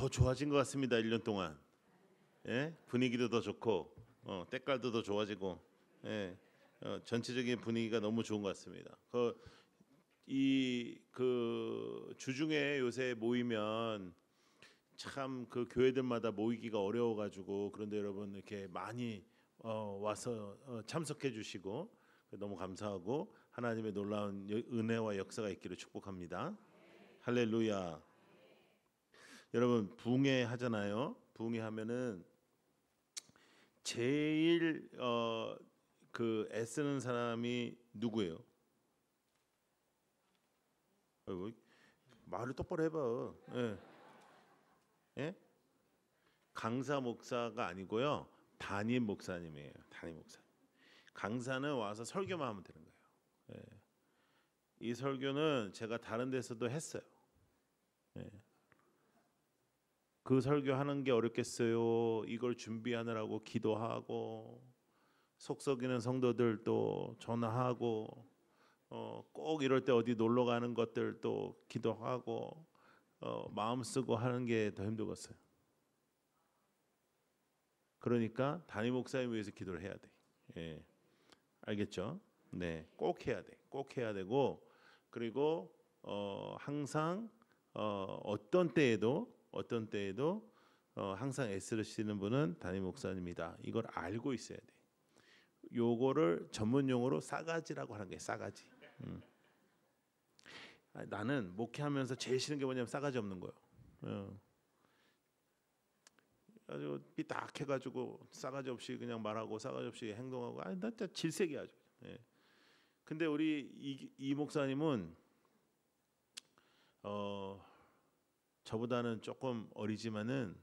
더 좋아진 것 같습니다. 1년 동안. 예? 분위기도 더 좋고 때깔도 더 좋아지고 예. 전체적인 분위기가 너무 좋은 것 같습니다. 그 주중에 요새 모이면 참 그 교회들마다 모이기가 어려워가지고 그런데 여러분 이렇게 많이 와서 참석해 주시고 너무 감사하고 하나님의 놀라운 은혜와 역사가 있기를 축복합니다. 할렐루야. 여러분 부흥회 하잖아요. 부흥회 하면은 제일 그 애쓰는 사람이 누구예요? 말을 똑바로 해봐. 예. 예? 강사 목사가 아니고요. 담임 목사님이에요. 담임 목사. 강사는 와서 설교만 하면 되는 거예요. 예. 이 설교는 제가 다른 데서도 했어요. 예. 그 설교하는 게 어렵겠어요. 이걸 준비하느라고 기도하고 속썩이는 성도들도 전화하고 꼭 이럴 때 어디 놀러 가는 것들도 기도하고 마음 쓰고 하는 게 더 힘들었어요. 그러니까 담임 목사님 위해서 기도를 해야 돼. 예. 알겠죠? 네, 꼭 해야 돼. 꼭 해야 되고 그리고 항상 어떤 때에도 항상 애쓰시는 분은 담임 목사님이다. 이걸 알고 있어야 돼. 요거를 전문 용어로 싸가지라고 하는 게 싸가지. 나는 목회하면서 제일 싫은 게 뭐냐면 싸가지 없는 거예요. 아주 삐딱해가지고 싸가지 없이 그냥 말하고 싸가지 없이 행동하고 나 진짜 질색이 아주. 예. 근데 우리 이 목사님은 저보다는 조금 어리지만은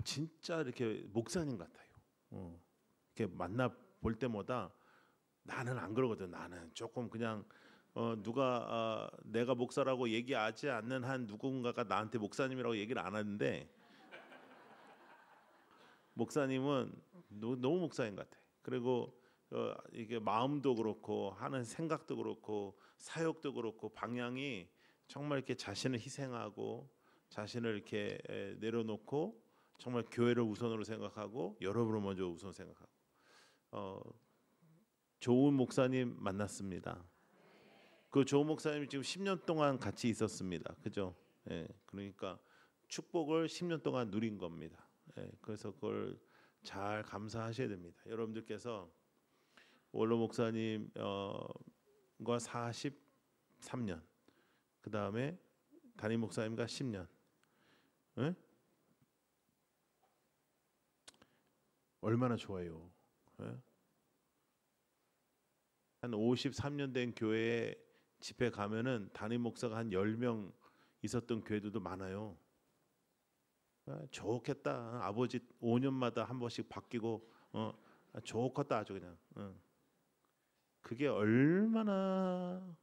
진짜 이렇게 목사님 같아요. 이렇게 만나 볼 때마다 나는 안 그러거든. 나는 조금 그냥 누가 내가 목사라고 얘기하지 않는 한 누군가가 나한테 목사님이라고 얘기를 안 하는데 목사님은 너무 목사님 같아. 그리고 이게 마음도 그렇고 하는 생각도 그렇고 사역도 그렇고 방향이 정말 이렇게 자신을 희생하고 자신을 이렇게 내려놓고 정말 교회를 우선으로 생각하고 여러분을 먼저 우선 생각하고 좋은 목사님 만났습니다. 그 좋은 목사님이 지금 10년 동안 같이 있었습니다. 그죠? 예, 그러니까 축복을 10년 동안 누린 겁니다. 예, 그래서 그걸 잘 감사하셔야 됩니다. 여러분들께서 원로 목사님과 43년, 그 다음에 담임 목사님과 10년, 예? 얼마나 좋아요. 예? 한 53년 된 교회에 집회 가면은 담임 목사가 한 10명 있었던 교회들도 많아요. 좋겠다. 아버지 5년마다 한 번씩 바뀌고 좋겠다 아주 그냥. 그게 얼마나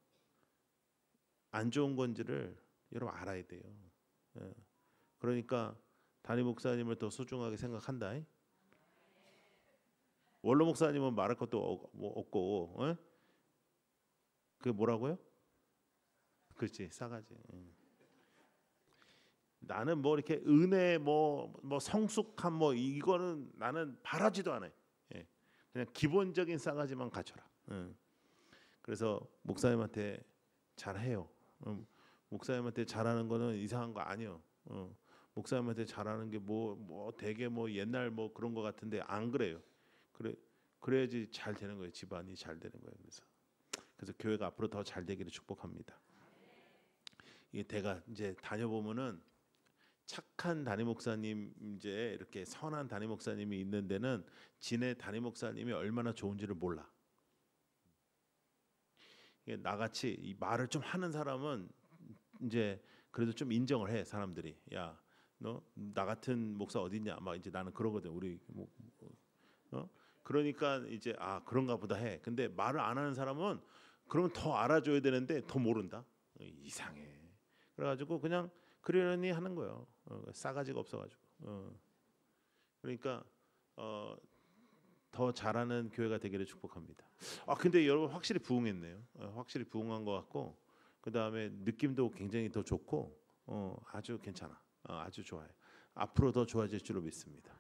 안 좋은 건지를 여러분 알아야 돼요. 그러니까 담임 목사님을 더 소중하게 생각한다. 원로 목사님은 말할 것도 없고 그게 뭐라고요? 그렇지, 싸가지. 나는 뭐 이렇게 은혜 뭐 성숙함 뭐 이거는 나는 바라지도 않아요. 예. 그냥 기본적인 싸가지만 갖춰라. 그래서 목사님한테 잘해요. 목사님한테 잘하는 거는 이상한 거 아니요. 목사님한테 잘하는 게 뭐 되게 뭐 옛날 뭐 그런 거 같은데 안 그래요. 그래야지 잘 되는 거예요. 집안이 잘 되는 거예요. 그래서 교회가 앞으로 더 잘 되기를 축복합니다. 이 대가 이제 다녀보면은 착한 담임 목사님 이제 이렇게 선한 담임 목사님이 있는 데는 진의 담임 목사님이 얼마나 좋은지를 몰라. 나같이 이 말을 좀 하는 사람은 이제 그래도 좀 인정을 해 사람들이. 야, 너 나 같은 목사 어딨냐? 막 이제 나는 그러거든. 우리 그러니까 이제 그런가 보다 해. 근데 말을 안 하는 사람은 그러면 더 알아줘야 되는데 더 모른다. 이상해. 그래가지고 그냥 그러려니 하는 거예요. 싸가지가 없어가지고. 그러니까 더 잘하는 교회가 되기를 축복합니다. 근데 여러분 확실히 부흥했네요. 확실히 부흥한 것 같고 그 다음에 느낌도 굉장히 더 좋고 아주 괜찮아. 아주 좋아요. 앞으로 더 좋아질 줄로 믿습니다.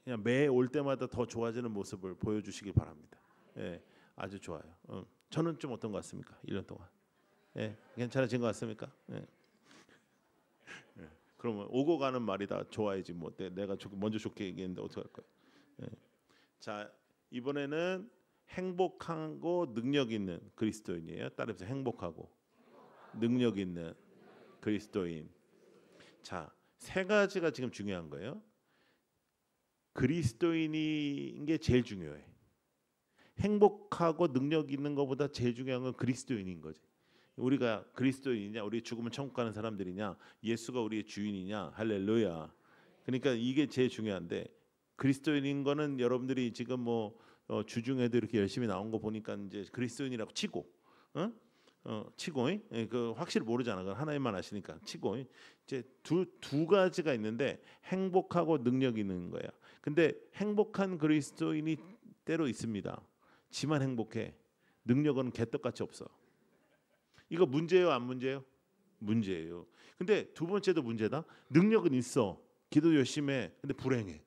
그냥 매 올 때마다 더 좋아지는 모습을 보여주시길 바랍니다. 예, 아주 좋아요. 저는 좀 어떤 것 같습니까? 1년 동안. 예, 괜찮아진 것 같습니까? 예. 예. 그러면 오고 가는 말이다. 좋아야지 뭐 내가 먼저 좋게 얘기했는데 어떻게 할 거야? 예. 자, 이번에는 행복하고 능력 있는 그리스도인이에요. 따라서 행복하고 능력 있는 그리스도인. 자, 세 가지가 지금 중요한 거예요. 그리스도인인 게 제일 중요해. 행복하고 능력 있는 것보다 제일 중요한 건 그리스도인인 거지. 우리가 그리스도인이냐, 우리 죽으면 천국 가는 사람들이냐, 예수가 우리의 주인이냐, 할렐루야. 그러니까 이게 제일 중요한데 그리스도인인 거는 여러분들이 지금 뭐 주중에도 이렇게 열심히 나온 거 보니까 이제 그리스도인이라고 치고, 치고, 그 확실히 모르잖아. 그건 하나님만 아시니까 치고. 이제 두 가지가 있는데 행복하고 능력 있는 거야. 근데 행복한 그리스도인이 때로 있습니다. 지만 행복해. 능력은 개떡같이 없어. 이거 문제예요, 안 문제예요? 문제예요. 근데 두 번째도 문제다. 능력은 있어. 기도 열심히 해. 근데 불행해.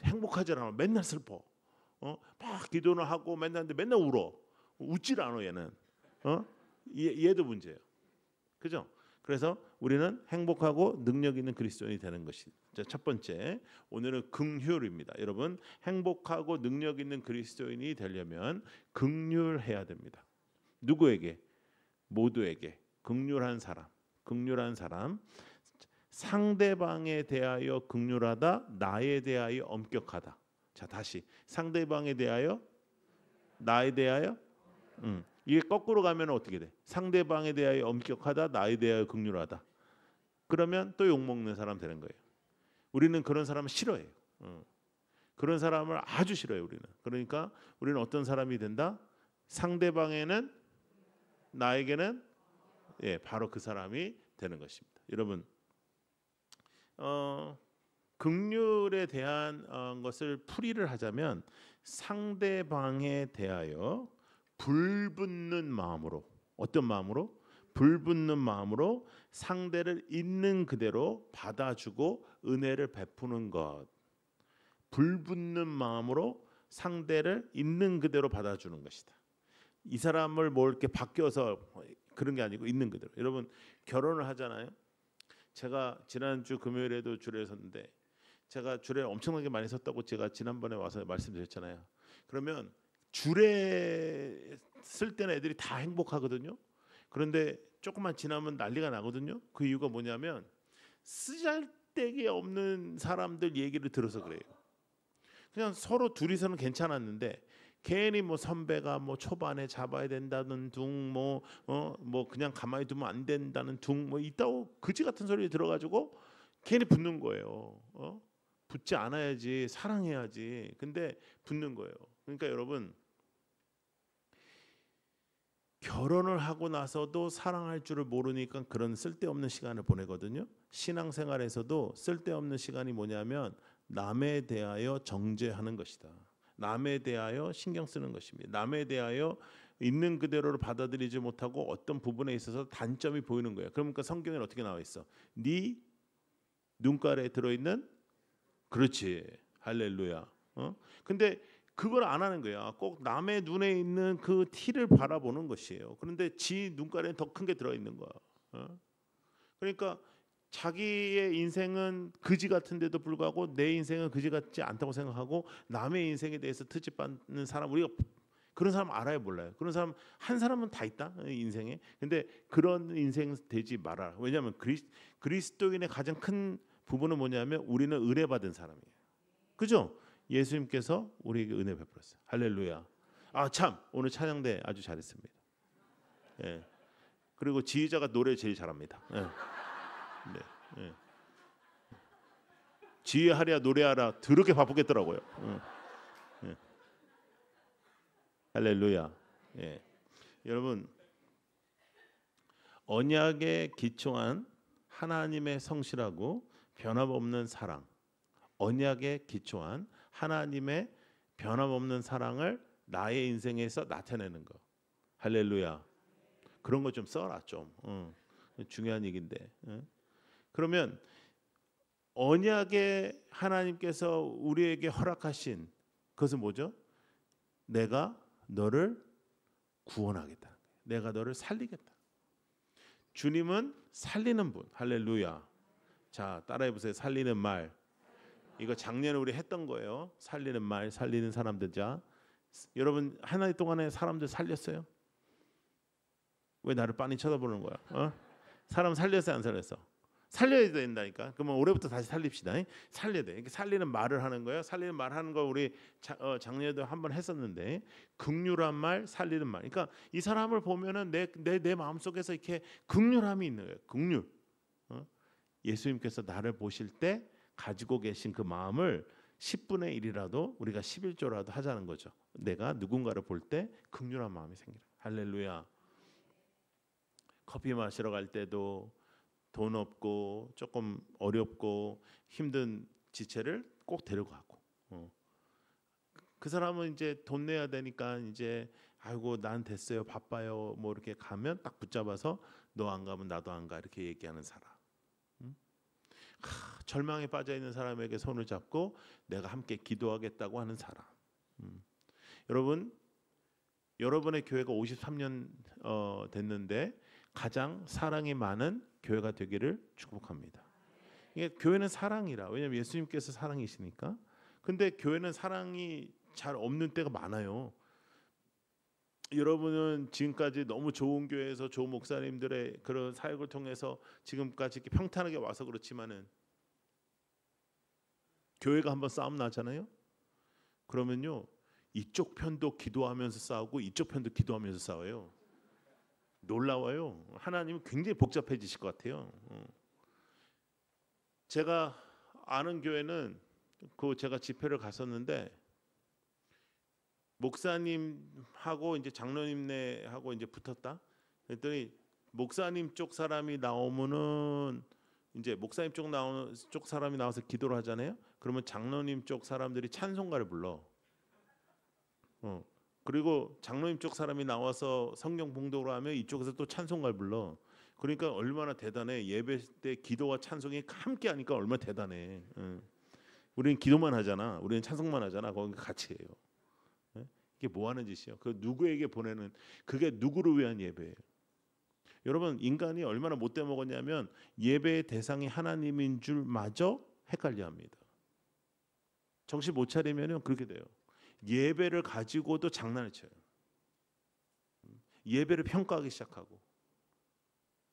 행복하지 않아. 맨날 슬퍼. 막 기도는 하고 맨날 울어. 웃질 않아 얘는. 얘도 문제예요. 그죠? 그래서 우리는 행복하고 능력 있는 그리스도인이 되는 것이 첫 번째. 오늘은 긍휼입니다. 여러분, 행복하고 능력 있는 그리스도인이 되려면 긍휼해야 됩니다. 누구에게? 모두에게. 긍휼한 사람. 상대방에 대하여 긍휼하다, 나에 대하여 엄격하다. 자, 다시 상대방에 대하여, 나에 대하여. 이게 거꾸로 가면 어떻게 돼? 상대방에 대하여 엄격하다, 나에 대하여 긍휼하다. 그러면 또 욕먹는 사람 되는 거예요. 우리는 그런 사람을 싫어해요. 그런 사람을 아주 싫어해요. 우리는. 그러니까 우리는 어떤 사람이 된다? 상대방에는, 나에게는 바로 그 사람이 되는 것입니다. 여러분, 긍휼에 대한 것을 풀이를 하자면 상대방에 대하여 불붙는 마음으로, 어떤 마음으로? 불붙는 마음으로 상대를 있는 그대로 받아주고 은혜를 베푸는 것. 불붙는 마음으로 상대를 있는 그대로 받아주는 것이다. 이 사람을 뭐 이렇게 바뀌어서 그런 게 아니고 있는 그대로. 여러분, 결혼을 하잖아요. 제가 지난주 금요일에도 주례에 섰는데 제가 주례 엄청나게 많이 섰다고 제가 지난번에 와서 말씀드렸잖아요. 그러면 주례 쓸 때는 애들이 다 행복하거든요. 그런데 조금만 지나면 난리가 나거든요. 그 이유가 뭐냐면 쓰잘데기 없는 사람들 얘기를 들어서 그래요. 그냥 서로 둘이서는 괜찮았는데 괜히 뭐 선배가 뭐 초반에 잡아야 된다는 둥, 뭐 그냥 가만히 두면 안 된다는 둥, 뭐 있다고 그지 같은 소리 들어가지고 괜히 붙는 거예요. 붙지 않아야지, 사랑해야지. 근데 붙는 거예요. 그러니까 여러분, 결혼을 하고 나서도 사랑할 줄을 모르니까 그런 쓸데없는 시간을 보내거든요. 신앙생활에서도 쓸데없는 시간이 뭐냐면 남에 대하여 정죄하는 것이다. 남에 대하여 신경 쓰는 것입니다. 남에 대하여 있는 그대로를 받아들이지 못하고 어떤 부분에 있어서 단점이 보이는 거예요. 그러니까 성경에는 어떻게 나와 있어? 네 눈가에 들어있는, 그렇지, 할렐루야. 근데 그걸 안 하는 거야. 꼭 남의 눈에 있는 그 티를 바라보는 것이에요. 그런데 지 눈가에 더 큰 게 들어있는 거야. 그러니까 자기의 인생은 그지 같은데도 불구하고 내 인생은 그지 같지 않다고 생각하고 남의 인생에 대해서 트집받는 사람, 우리가 그런 사람 알아요, 몰라요? 그런 사람 한 사람은 다 있다 인생에. 근데 그런 인생 되지 말아라. 왜냐하면 그리스도인의 가장 큰 부분은 뭐냐면 우리는 은혜받은 사람이에요. 그죠? 예수님께서 우리에게 은혜 베풀었어요. 할렐루야. 아, 참, 오늘 찬양대 아주 잘했습니다. 예. 그리고 지휘자가 노래 제일 잘합니다. 예. 네. 예. 지휘하랴 노래하라 더럽게 바쁘겠더라고요. 예. 할렐루야. 예. 여러분, 언약에 기초한 하나님의 성실하고 변함없는 사랑, 언약에 기초한 하나님의 변함없는 사랑을 나의 인생에서 나타내는 거. 할렐루야. 그런 거 좀 써라 좀. 중요한 얘기인데. 그러면 언약에 하나님께서 우리에게 허락하신 그것은 뭐죠? 내가 너를 구원하겠다. 내가 너를 살리겠다. 주님은 살리는 분. 할렐루야. 자, 따라해 보세요. 살리는 말. 이거 작년에 우리 했던 거예요. 살리는 말, 살리는 사람들. 자, 여러분 한 해 동안에 사람들 살렸어요? 왜 나를 빤히 쳐다보는 거야? 사람 살렸어요, 안 살렸어? 살려야 된다니까. 그러면 올해부터 다시 살립시다. 살려야 돼. 이렇게 살리는 말을 하는 거예요. 살리는 말 하는 거 우리 작년에도 한번 했었는데, 긍휼한 말, 살리는 말. 그러니까 이 사람을 보면은 내 마음 속에서 이렇게 긍휼함이 있는 거예요. 긍휼. 예수님께서 나를 보실 때 가지고 계신 그 마음을 10분의 1이라도 우리가 11조라도 하자는 거죠. 내가 누군가를 볼 때 긍휼한 마음이 생기라. 할렐루야. 커피 마시러 갈 때도 돈 없고 조금 어렵고 힘든 지체를 꼭 데려가고, 그 사람은 이제 돈 내야 되니까 이제 아이고 난 됐어요 바빠요 뭐 이렇게 가면 딱 붙잡아서 너 안 가면 나도 안 가 이렇게 얘기하는 사람. 절망에 빠져 있는 사람에게 손을 잡고 내가 함께 기도하겠다고 하는 사람. 여러분, 여러분의 교회가 53년 됐는데 가장 사랑이 많은 교회가 되기를 축복합니다. 이게 교회는 사랑이라. 왜냐하면 예수님께서 사랑이시니까. 근데 교회는 사랑이 잘 없는 때가 많아요. 여러분은 지금까지 너무 좋은 교회에서 좋은 목사님들의 그런 사역을 통해서 지금까지 이렇게 평탄하게 와서 그렇지만은 교회가 한번 싸움 나잖아요. 그러면요 이쪽 편도 기도하면서 싸우고 이쪽 편도 기도하면서 싸워요. 놀라워요. 하나님은 굉장히 복잡해지실 것 같아요. 제가 아는 교회는 제가 집회를 갔었는데 목사님하고 이제 장로님네하고 이제 붙었다. 그랬더니 목사님 쪽 사람이 나오면은 이제 목사님 쪽 사람이 나와서 기도를 하잖아요. 그러면 장로님 쪽 사람들이 찬송가를 불러. 그리고 장로님 쪽 사람이 나와서 성경 봉독을 하면 이쪽에서 또 찬송가를 불러. 그러니까 얼마나 대단해. 예배 때 기도와 찬송이 함께 하니까 얼마나 대단해. 우리는 기도만 하잖아. 우리는 찬송만 하잖아. 거기 같이 해요. 이게 뭐 하는 짓이에요? 그 누구에게 보내는, 그게 누구를 위한 예배예요? 여러분, 인간이 얼마나 못돼 먹었냐면 예배의 대상이 하나님인 줄 마저 헷갈려합니다. 정신 못 차리면은 그렇게 돼요. 예배를 가지고도 장난을 쳐요. 예배를 평가하기 시작하고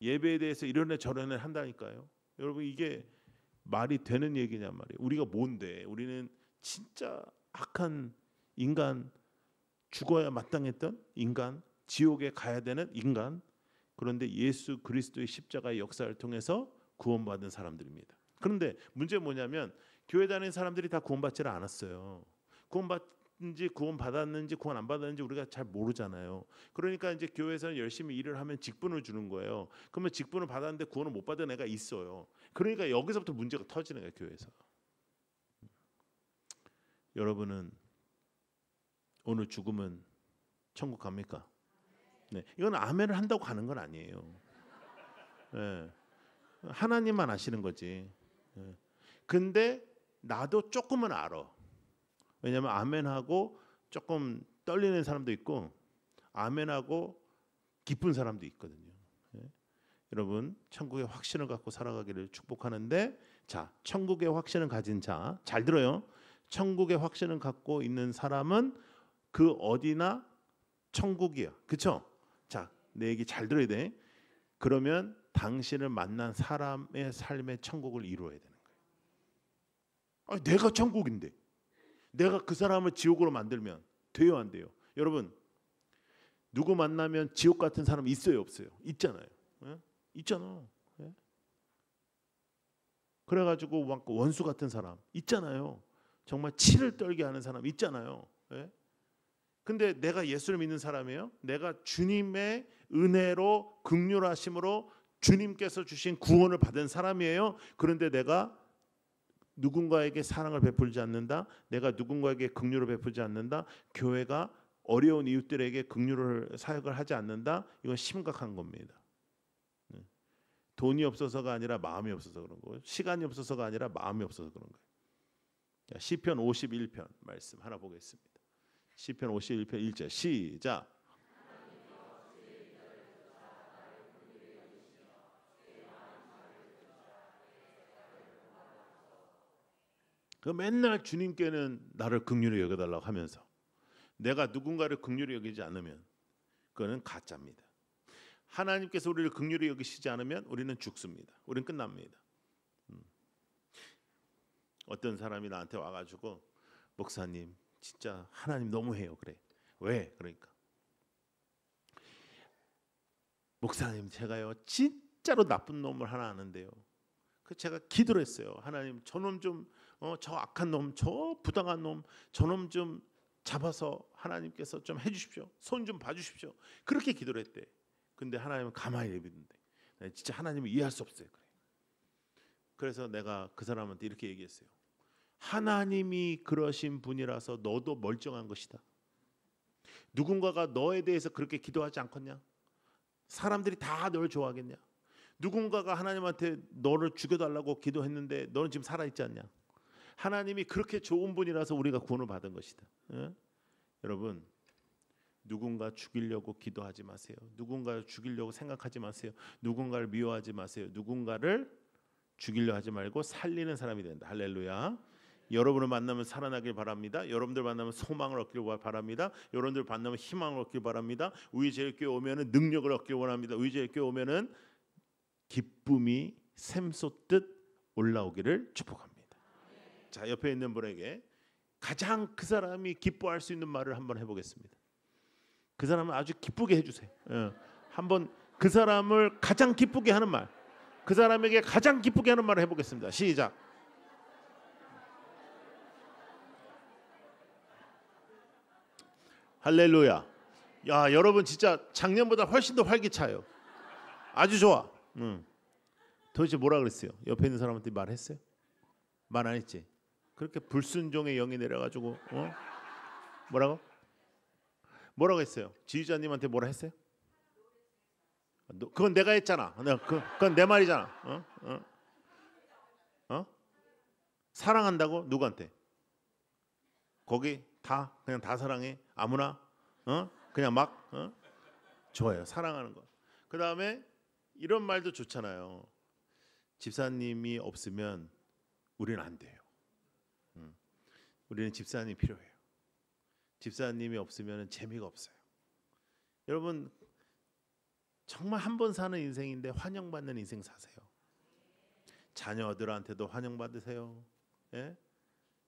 예배에 대해서 이런 애 저런 애 한다니까요. 여러분, 이게 말이 되는 얘기냔 말이에요. 우리가 뭔데? 우리는 진짜 악한 인간, 죽어야 마땅했던 인간, 지옥에 가야 되는 인간. 그런데 예수 그리스도의 십자가의 역사를 통해서 구원받은 사람들입니다. 그런데 문제는 뭐냐면 교회 다니는 사람들이 다 구원받지를 않았어요. 구원 받았는지 구원 안 받았는지 우리가 잘 모르잖아요. 그러니까 이제 교회에서는 열심히 일을 하면 직분을 주는 거예요. 그러면 직분을 받았는데 구원을 못 받은 애가 있어요. 그러니까 여기서부터 문제가 터지는 거예요, 교회에서. 여러분은 오늘 죽으면 천국 갑니까? 네, 이건 아멘을 한다고 가는 건 아니에요. 네, 하나님만 아시는 거지. 네. 근데 나도 조금은 알아. 왜냐하면 아멘하고 조금 떨리는 사람도 있고 아멘하고 기쁜 사람도 있거든요. 네. 여러분, 천국의 확신을 갖고 살아가기를 축복하는데, 자, 천국의 확신을 가진 자, 잘 들어요. 천국의 확신을 갖고 있는 사람은 그 어디나 천국이야. 그렇죠? 자, 내 얘기 잘 들어야 돼. 그러면 당신을 만난 사람의 삶의 천국을 이루어야 되는 거예요. 아니, 내가 천국인데 내가 그 사람을 지옥으로 만들면 돼요, 안 돼요? 여러분, 누구 만나면 지옥 같은 사람 있어요, 없어요? 있잖아요. 예? 있잖아. 예? 그래가지고 막 원수 같은 사람 있잖아요. 정말 치를 떨게 하는 사람 있잖아요. 예? 근데 내가 예수를 믿는 사람이에요. 내가 주님의 은혜로 긍휼하심으로 주님께서 주신 구원을 받은 사람이에요. 그런데 내가 누군가에게 사랑을 베풀지 않는다. 내가 누군가에게 긍휼을 베풀지 않는다. 교회가 어려운 이웃들에게 긍휼을 사역을 하지 않는다. 이건 심각한 겁니다. 돈이 없어서가 아니라 마음이 없어서 그런 거고, 시간이 없어서가 아니라 마음이 없어서 그런 거예요. 자, 시편 51편 말씀 하나 보겠습니다. 시편 51편 1절 시작. 그 맨날 주님께는 나를 긍휼히 여겨달라고 하면서 내가 누군가를 긍휼히 여기지 않으면 그거는 가짜입니다. 하나님께서 우리를 긍휼히 여기시지 않으면 우리는 죽습니다. 우리는 끝납니다. 어떤 사람이 나한테 와가지고 목사님 진짜 하나님 너무해요. 그래. 왜? 그러니까 목사님 제가요 진짜로 나쁜 놈을 하나 아는데요. 그 제가 기도를 했어요. 하나님 저놈 좀 저 악한 놈, 저 부당한 놈, 저놈 좀 잡아서 하나님께서 좀 해주십시오. 손 좀 봐주십시오. 그렇게 기도를 했대. 근데 하나님은 가만히 내비둔대. 진짜 하나님을 이해할 수 없어요. 그래. 그래서 내가 그 사람한테 이렇게 얘기했어요. 하나님이 그러신 분이라서 너도 멀쩡한 것이다. 누군가가 너에 대해서 그렇게 기도하지 않겠냐? 사람들이 다 널 좋아하겠냐? 누군가가 하나님한테 너를 죽여달라고 기도했는데 너는 지금 살아있지 않냐? 하나님이 그렇게 좋은 분이라서 우리가 구원을 받은 것이다. 예? 여러분 누군가 죽이려고 기도하지 마세요. 누군가를 죽이려고 생각하지 마세요. 누군가를 미워하지 마세요. 누군가를 죽이려 하지 말고 살리는 사람이 된다. 할렐루야. 여러분을 만나면 살아나길 바랍니다. 여러분들 만나면 소망을 얻길 바랍니다. 여러분들 만나면 희망을 얻길 바랍니다. 우리 제일교회 오면은 능력을 얻길 원합니다. 우리 제일교회 오면은 기쁨이 샘솟듯 올라오기를 축복합니다. 자, 옆에 있는 분에게 가장 그 사람이 기뻐할 수 있는 말을 한번 해보겠습니다. 그 사람을 아주 기쁘게 해주세요. 한번 그 사람을 가장 기쁘게 하는 말, 그 사람에게 가장 기쁘게 하는 말을 해보겠습니다. 시작. 할렐루야. 야, 여러분 진짜 작년보다 훨씬 더 활기차요. 아주 좋아. 도대체 뭐라 그랬어요? 옆에 있는 사람한테 말했어요? 말 안 했지? 그렇게 불순종의 영이 내려가지고 뭐라고? 뭐라고 했어요? 지휘자님한테 뭐라 했어요? 그건 내가 했잖아. 그건 내 말이잖아. 사랑한다고? 누구한테? 거기 그냥 다 사랑해? 아무나? 그냥 막? 좋아요. 사랑하는 거. 그 다음에 이런 말도 좋잖아요. 집사님이 없으면 우리는 안 돼요. 우리는 집사님이 필요해요. 집사님이 없으면 재미가 없어요. 여러분 정말 한 번 사는 인생인데 환영받는 인생 사세요. 자녀들한테도 환영받으세요. 예?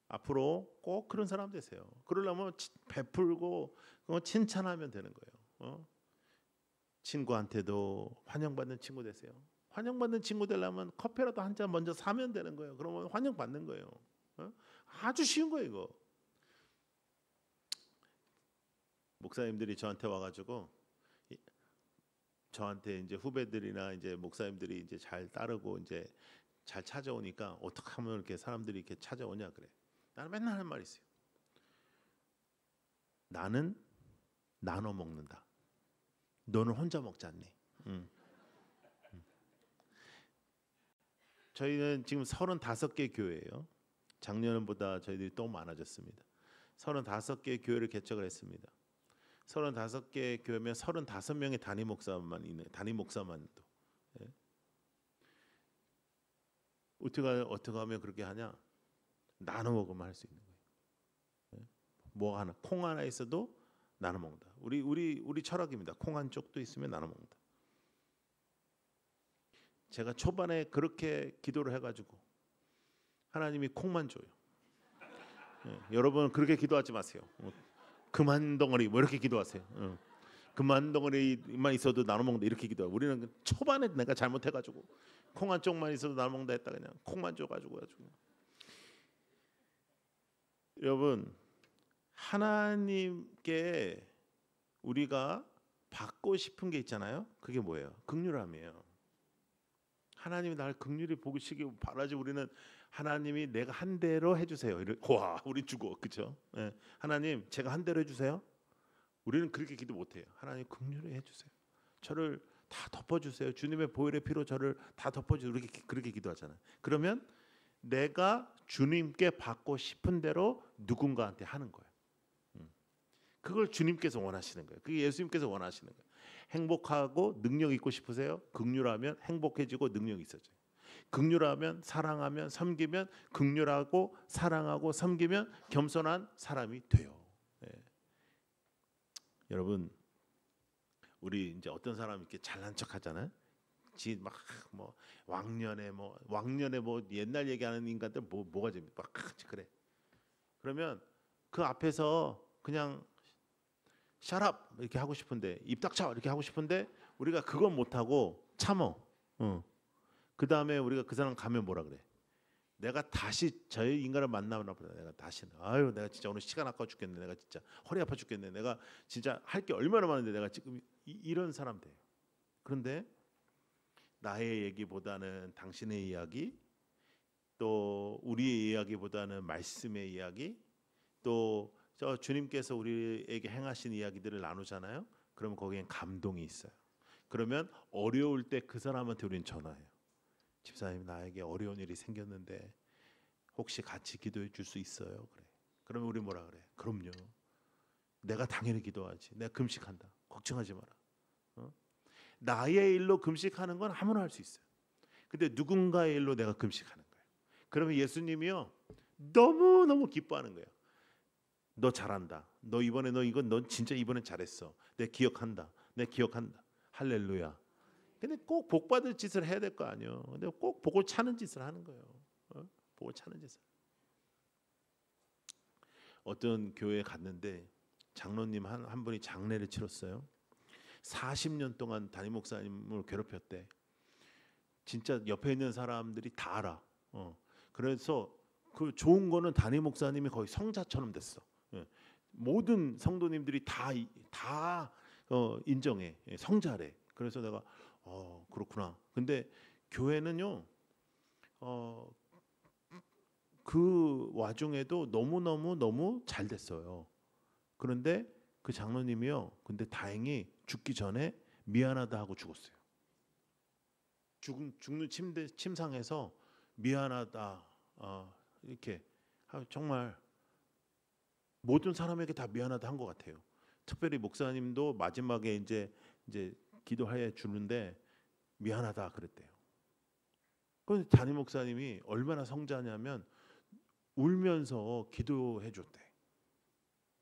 앞으로 꼭 그런 사람 되세요. 그러려면 베풀고 칭찬하면 되는 거예요. 친구한테도 환영받는 친구 되세요. 환영받는 친구 되려면 커피라도 한 잔 먼저 사면 되는 거예요. 그러면 환영받는 거예요. 아주 쉬운 거예요, 이거. 목사님들이 저한테 와가지고 저한테 이제 후배들이나 이제 목사님들이 이제 잘 따르고 이제 잘 찾아오니까 어떻게 하면 이렇게 사람들이 이렇게 찾아오냐 그래. 나는 맨날 하는 말이 있어요. 나는 나눠 먹는다. 너는 혼자 먹지 않니? 저희는 지금 35개 교회예요. 작년보다 저희들이 또 많아졌습니다. 35개 교회를 개척을 했습니다. 35개 교회면 35명의 단임 목사만 있네. 단임 목사만도. 예. 어떻게 하면 그렇게 하냐? 나눠 먹으면 할 수 있는 거예요. 예. 뭐 하나, 콩 하나 있어도 나눠 먹는다. 우리 철학입니다. 콩 한 쪽도 있으면 나눠 먹는다. 제가 초반에 그렇게 기도를 해가지고 하나님이 콩만 줘요. 예. 여러분 그렇게 기도하지 마세요. 그만 덩어리 뭐 이렇게 기도하세요. 그만 덩어리만 있어도 나눠 먹는다 이렇게 기도해요. 우리는 초반에 내가 잘못해가지고 콩 한 쪽만 있어도 나눠 먹는다 했다 그냥 콩만 줘가지고 여러분 하나님께 우리가 받고 싶은 게 있잖아요. 그게 뭐예요? 긍휼함이에요. 하나님이 나를 긍휼히 보시기 바라지. 우리는 하나님이 내가 한 대로 해주세요. 와, 우리 죽어, 그렇죠? 예. 하나님, 제가 한 대로 해주세요. 우리는 그렇게 기도 못해요. 하나님 긍휼히 해주세요. 저를 다 덮어주세요. 주님의 보혈의 피로 저를 다 덮어주세요. 그렇게 기도하잖아요. 그러면 내가 주님께 받고 싶은 대로 누군가한테 하는 거예요. 그걸 주님께서 원하시는 거예요. 그게 예수님께서 원하시는 거예요. 행복하고 능력 있고 싶으세요? 긍휼하면 행복해지고 능력이 있어져요. 긍휼하면 사랑하면 섬기면 긍휼하고 사랑하고 섬기면 겸손한 사람이 돼요. 네. 여러분, 우리 이제 어떤 사람 이렇게 잘난 척하잖아요. 지 막 뭐 왕년에 뭐 옛날 얘기하는 인간들 뭐가 재밌? 막 그래. 그러면 그 앞에서 그냥 shut up 이렇게 하고 싶은데 입 닥쳐 이렇게 하고 싶은데 우리가 그건 못 하고 참어. 그 다음에 우리가 그 사람 가면 뭐라 그래? 내가 다시 저 인간을 만나나 보다. 내가 다시는 내가 진짜 오늘 시간 아까워 죽겠네. 내가 진짜 허리 아파 죽겠네. 내가 진짜 할 게 얼마나 많은데 내가 지금 이런 사람 돼요. 그런데 나의 얘기보다는 당신의 이야기, 또 우리의 이야기보다는 말씀의 이야기, 또 저 주님께서 우리에게 행하신 이야기들을 나누잖아요. 그러면 거기엔 감동이 있어요. 그러면 어려울 때 그 사람한테 우리는 전화해요. 집사님, 나에게 어려운 일이 생겼는데 혹시 같이 기도해 줄 수 있어요? 그래. 그러면 우리 뭐라 그래? 그럼요. 내가 당연히 기도하지. 내가 금식한다. 걱정하지 마라. 나의 일로 금식하는 건 아무나 할 수 있어요. 근데 누군가의 일로 내가 금식하는 거예요. 그러면 예수님이요 너무 기뻐하는 거예요. 너 잘한다. 너 이번에 너 진짜 이번엔 잘했어. 내 기억한다. 할렐루야. 근데 꼭 복 받을 짓을 해야 될 거 아니에요. 근데 꼭 복을 차는 짓을 하는 거예요. 복을 차는 짓을. 어떤 교회에 갔는데 장로님 한 분이 장례를 치렀어요. 40년 동안 담임 목사님을 괴롭혔대. 진짜 옆에 있는 사람들이 다 알아. 그래서 그 좋은 거는 담임 목사님이 거의 성자처럼 됐어. 모든 성도님들이 다 인정해. 성자래. 그래서 내가 그렇구나. 근데 교회는요 그 와중에도 너무 잘 됐어요. 그런데 그 장로님이요. 근데 다행히 죽기 전에 미안하다 하고 죽었어요. 죽는 침상에서 미안하다 이렇게 정말 모든 사람에게 다 미안하다 한 것 같아요. 특별히 목사님도 마지막에 이제 기도해 주는데 미안하다 그랬대요. 그런데 담임 목사님이 얼마나 성자냐면 울면서 기도해 줬대.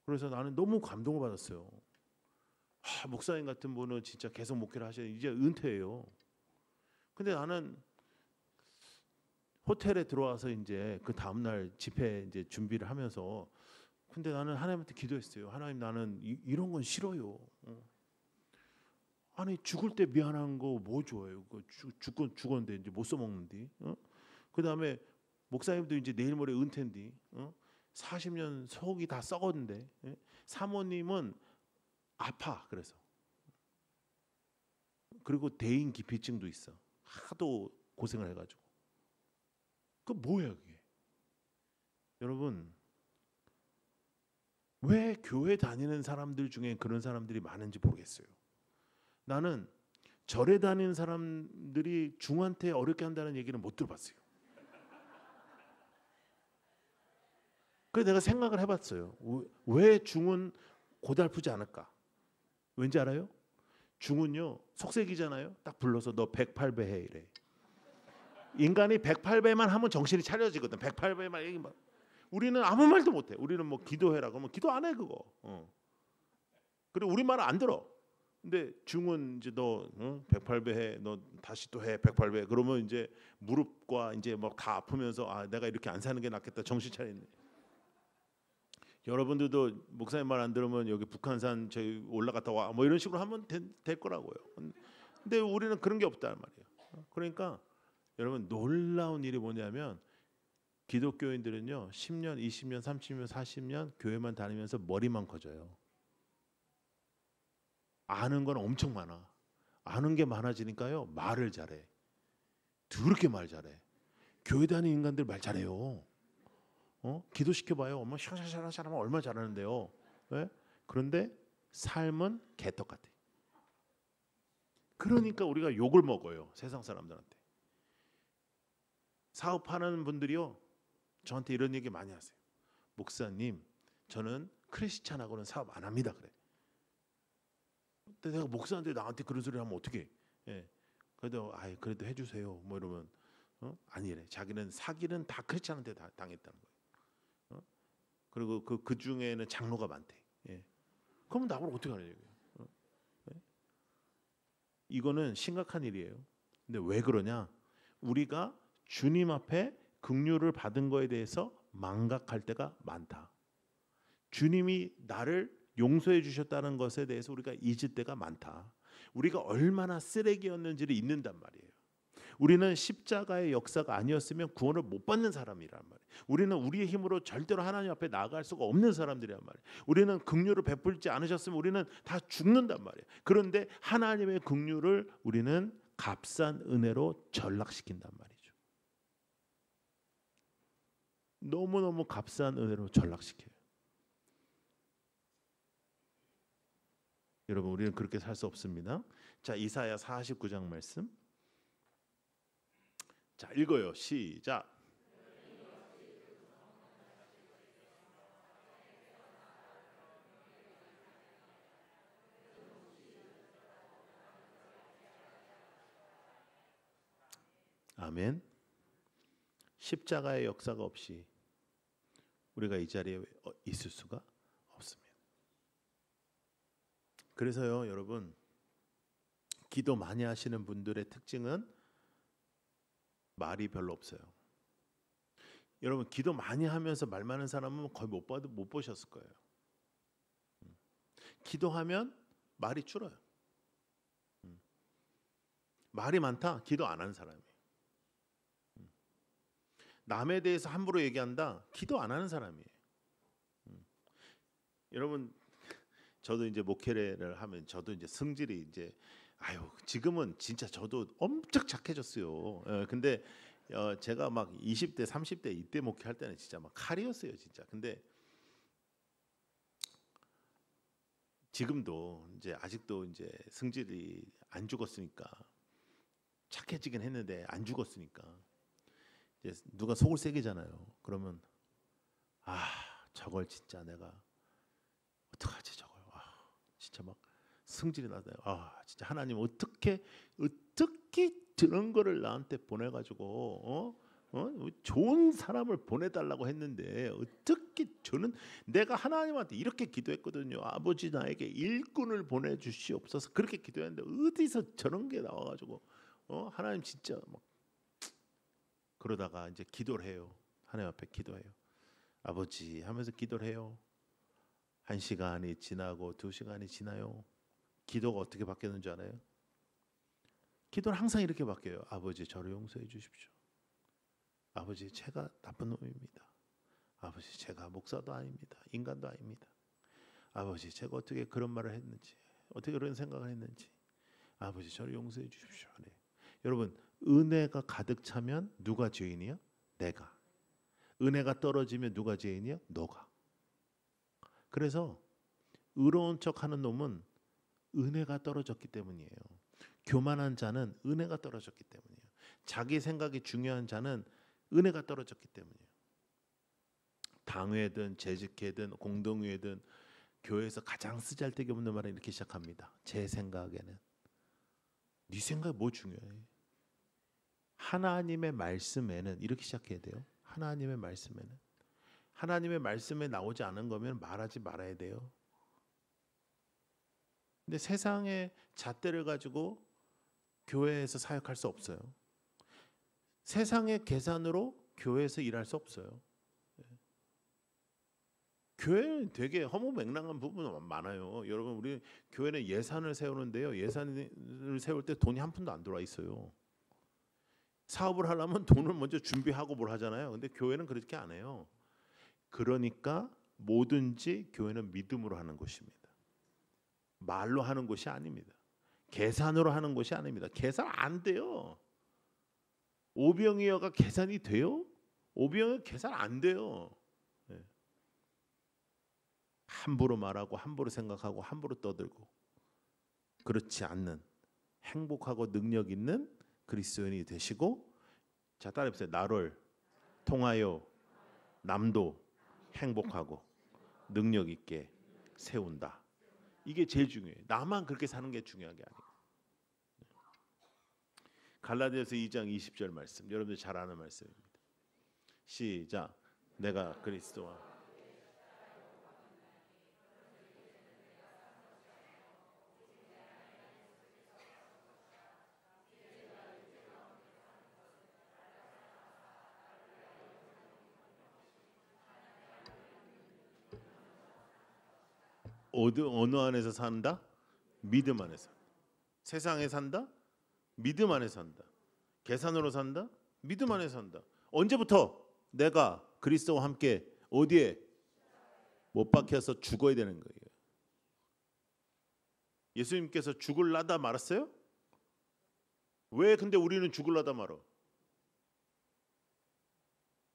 그래서 나는 너무 감동을 받았어요. 목사님 같은 분은 진짜 계속 목회를 하셔야 이제 은퇴해요. 근데 나는 호텔에 들어와서 이제 그 다음 날 집회 이제 준비를 하면서 근데 나는 하나님한테 기도했어요. 하나님, 나는 이런 건 싫어요. 아니 죽을 때 미안한 거 뭐 좋아요? 죽었는데 이제 못 써먹는디. 그 다음에 목사님도 이제 내일 모레 은퇴인디. 40년 속이 다 썩었는데. 사모님은 아파. 그래서 그리고 대인 기피증도 있어. 하도 고생을 해가지고. 그 뭐야 그게? 여러분, 왜 교회 다니는 사람들 중에 그런 사람들이 많은지 모르겠어요. 나는 절에 다니는 사람들이 중한테 어렵게 한다는 얘기는 못 들어봤어요. 그래서 내가 생각을 해봤어요. 왜 중은 고달프지 않을까? 왠지 알아요? 중은요 속색이잖아요. 딱 불러서 너 108배 해 이래. 인간이 108배만 하면 정신이 차려지거든. 108배만 얘기 막. 우리는 아무 말도 못해. 우리는 뭐 기도해라 그러면 기도 안 해 그거. 그리고 우리 말은 안 들어. 근데 중은 이제 너 108배 해, 너 다시 또 해 108배. 그러면 이제 무릎과 이제 막 다 아프면서 내가 이렇게 안 사는 게 낫겠다 정신 차리네. 여러분들도 목사님 말 안 들으면 여기 북한산 저희 올라갔다 와 뭐 이런 식으로 하면 될 거라고요. 근데 우리는 그런 게 없단 말이에요. 그러니까 여러분 놀라운 일이 뭐냐면 기독교인들은요 10년, 20년, 30년, 40년 교회만 다니면서 머리만 커져요. 아는 건 엄청 많아. 아는 게 많아지니까요 말을 잘해. 더럽게 말 잘해. 교회 다니는 인간들 말 잘해요. 기도시켜봐요. 엄마 샤샤샤샤 하면 얼마나 잘하는데요. 네? 그런데 삶은 개떡 같아. 그러니까 우리가 욕을 먹어요. 세상 사람들한테. 사업하는 분들이요, 저한테 이런 얘기 많이 하세요. 목사님, 저는 크리스찬하고는 사업 안 합니다. 그래. 근데 내가 목사인데 나한테 그런 소리 하면 어떡해? 예. 그래도 해주세요. 뭐 이러면 아니래. 자기는 사기는 다 크리스찬한테 다 당했다는 거예요. 그리고 그 중에는 장로가 많대. 예. 그러면 나보고 어떻게 하는 얘기예요? 예? 이거는 심각한 일이에요. 근데 왜 그러냐? 우리가 주님 앞에 긍휼을 받은 거에 대해서 망각할 때가 많다. 주님이 나를 용서해 주셨다는 것에 대해서 우리가 잊을 때가 많다. 우리가 얼마나 쓰레기였는지를 잊는단 말이에요. 우리는 십자가의 역사가 아니었으면 구원을 못 받는 사람이란 말이에요. 우리는 우리의 힘으로 절대로 하나님 앞에 나아갈 수가 없는 사람들이란 말이에요. 우리는 긍휼을 베풀지 않으셨으면 우리는 다 죽는단 말이에요. 그런데 하나님의 긍휼을 우리는 값싼 은혜로 전락시킨단 말이죠. 너무너무 값싼 은혜로 전락시켜요. 여러분, 우리는 그렇게 살 수 없습니다. 자, 이사야 49장 말씀. 자, 읽어요. 시작. 아멘. 십자가의 역사가 없이 우리가 이 자리에 있을 수가 없습니다. 그래서요, 여러분, 기도 많이 하시는 분들의 특징은 말이 별로 없어요. 여러분, 기도 많이 하면서 말 많은 사람은 거의 못 보셨을 거예요. 기도하면 말이 줄어요. 말이 많다, 기도 안 하는 사람이에요. 남에 대해서 함부로 얘기한다, 기도 안 하는 사람이에요. 여러분, 저도 이제 목회를 하면 저도 이제 성질이 이제 지금은 진짜 저도 엄청 착해졌어요. 근데 제가 막 20대 30대 이때 목회할 때는 진짜 막 칼이었어요, 진짜. 근데 지금도 이제 아직도 이제 성질이 안 죽었으니까 착해지긴 했는데 안 죽었으니까 이제 누가 속을 새기잖아요. 그러면 저걸 진짜 내가 어떡하지 저걸. 진짜 막 성질이 나요. 진짜 하나님 어떻게 저런 거를 나한테 보내가지고 좋은 사람을 보내달라고 했는데 어떻게 내가 하나님한테 이렇게 기도했거든요. 아버지 나에게 일꾼을 보내주시옵소서 그렇게 기도했는데 어디서 저런 게 나와가지고 하나님 진짜 막 그러다가 이제 기도를 해요. 하나님 앞에 기도해요. 아버지 하면서 기도를 해요. 1시간이 지나고 2시간이 지나요. 기도가 어떻게 바뀌었는지 알아요? 기도는 항상 이렇게 바뀌어요. 아버지 저를 용서해 주십시오. 아버지 제가 나쁜 놈입니다. 아버지 제가 목사도 아닙니다. 인간도 아닙니다. 아버지 제가 어떻게 그런 말을 했는지, 어떻게 그런 생각을 했는지, 아버지 저를 용서해 주십시오. 네. 여러분, 은혜가 가득 차면 누가 죄인이야? 내가. 은혜가 떨어지면 누가 죄인이야? 너가. 그래서 의로운 척하는 놈은 은혜가 떨어졌기 때문이에요. 교만한 자는 은혜가 떨어졌기 때문이에요. 자기 생각이 중요한 자는 은혜가 떨어졌기 때문이에요. 당회든 재직회든 공동회든 교회에서 가장 쓰잘데기 없는 말은 이렇게 시작합니다. 제 생각에는. 네 생각이 뭐 중요해? 하나님의 말씀에는 이렇게 시작해야 돼요. 하나님의 말씀에는. 하나님의 말씀에 나오지 않은 거면 말하지 말아야 돼요. 근데 세상의 잣대를 가지고 교회에서 사역할 수 없어요. 세상의 계산으로 교회에서 일할 수 없어요. 교회는 되게 허무맹랑한 부분이 많아요. 여러분, 우리 교회는 예산을 세우는데요. 예산을 세울 때 돈이 한 푼도 안 들어와 있어요. 사업을 하려면 돈을 먼저 준비하고 뭘 하잖아요. 근데 교회는 그렇게 안 해요. 그러니까 뭐든지 교회는 믿음으로 하는 것입니다. 말로 하는 것이 아닙니다. 계산으로 하는 것이 아닙니다. 계산 안 돼요. 오병이어가 계산이 돼요? 오병이어 계산 안 돼요. 네. 함부로 말하고 함부로 생각하고 함부로 떠들고 그렇지 않는 행복하고 능력 있는 그리스도인이 되시고 자 따라해보세요. 나를 통하여 남도 행복하고 능력 있게 세운다. 이게 제일 중요해요. 나만 그렇게 사는 게 중요한 게 아니에요. 갈라디아서 2장 20절 말씀 여러분들 잘 아는 말씀입니다. 시작. 내가 그리스도와 어느 안에서 산다? 믿음 안에서. 세상에 산다? 믿음 안에 산다. 계산으로 산다? 믿음 안에 산다. 언제부터? 내가 그리스도와 함께 어디에 못 박혀서 죽어야 되는 거예요. 예수님께서 죽을라다 말았어요? 왜 근데 우리는 죽을라다 말어?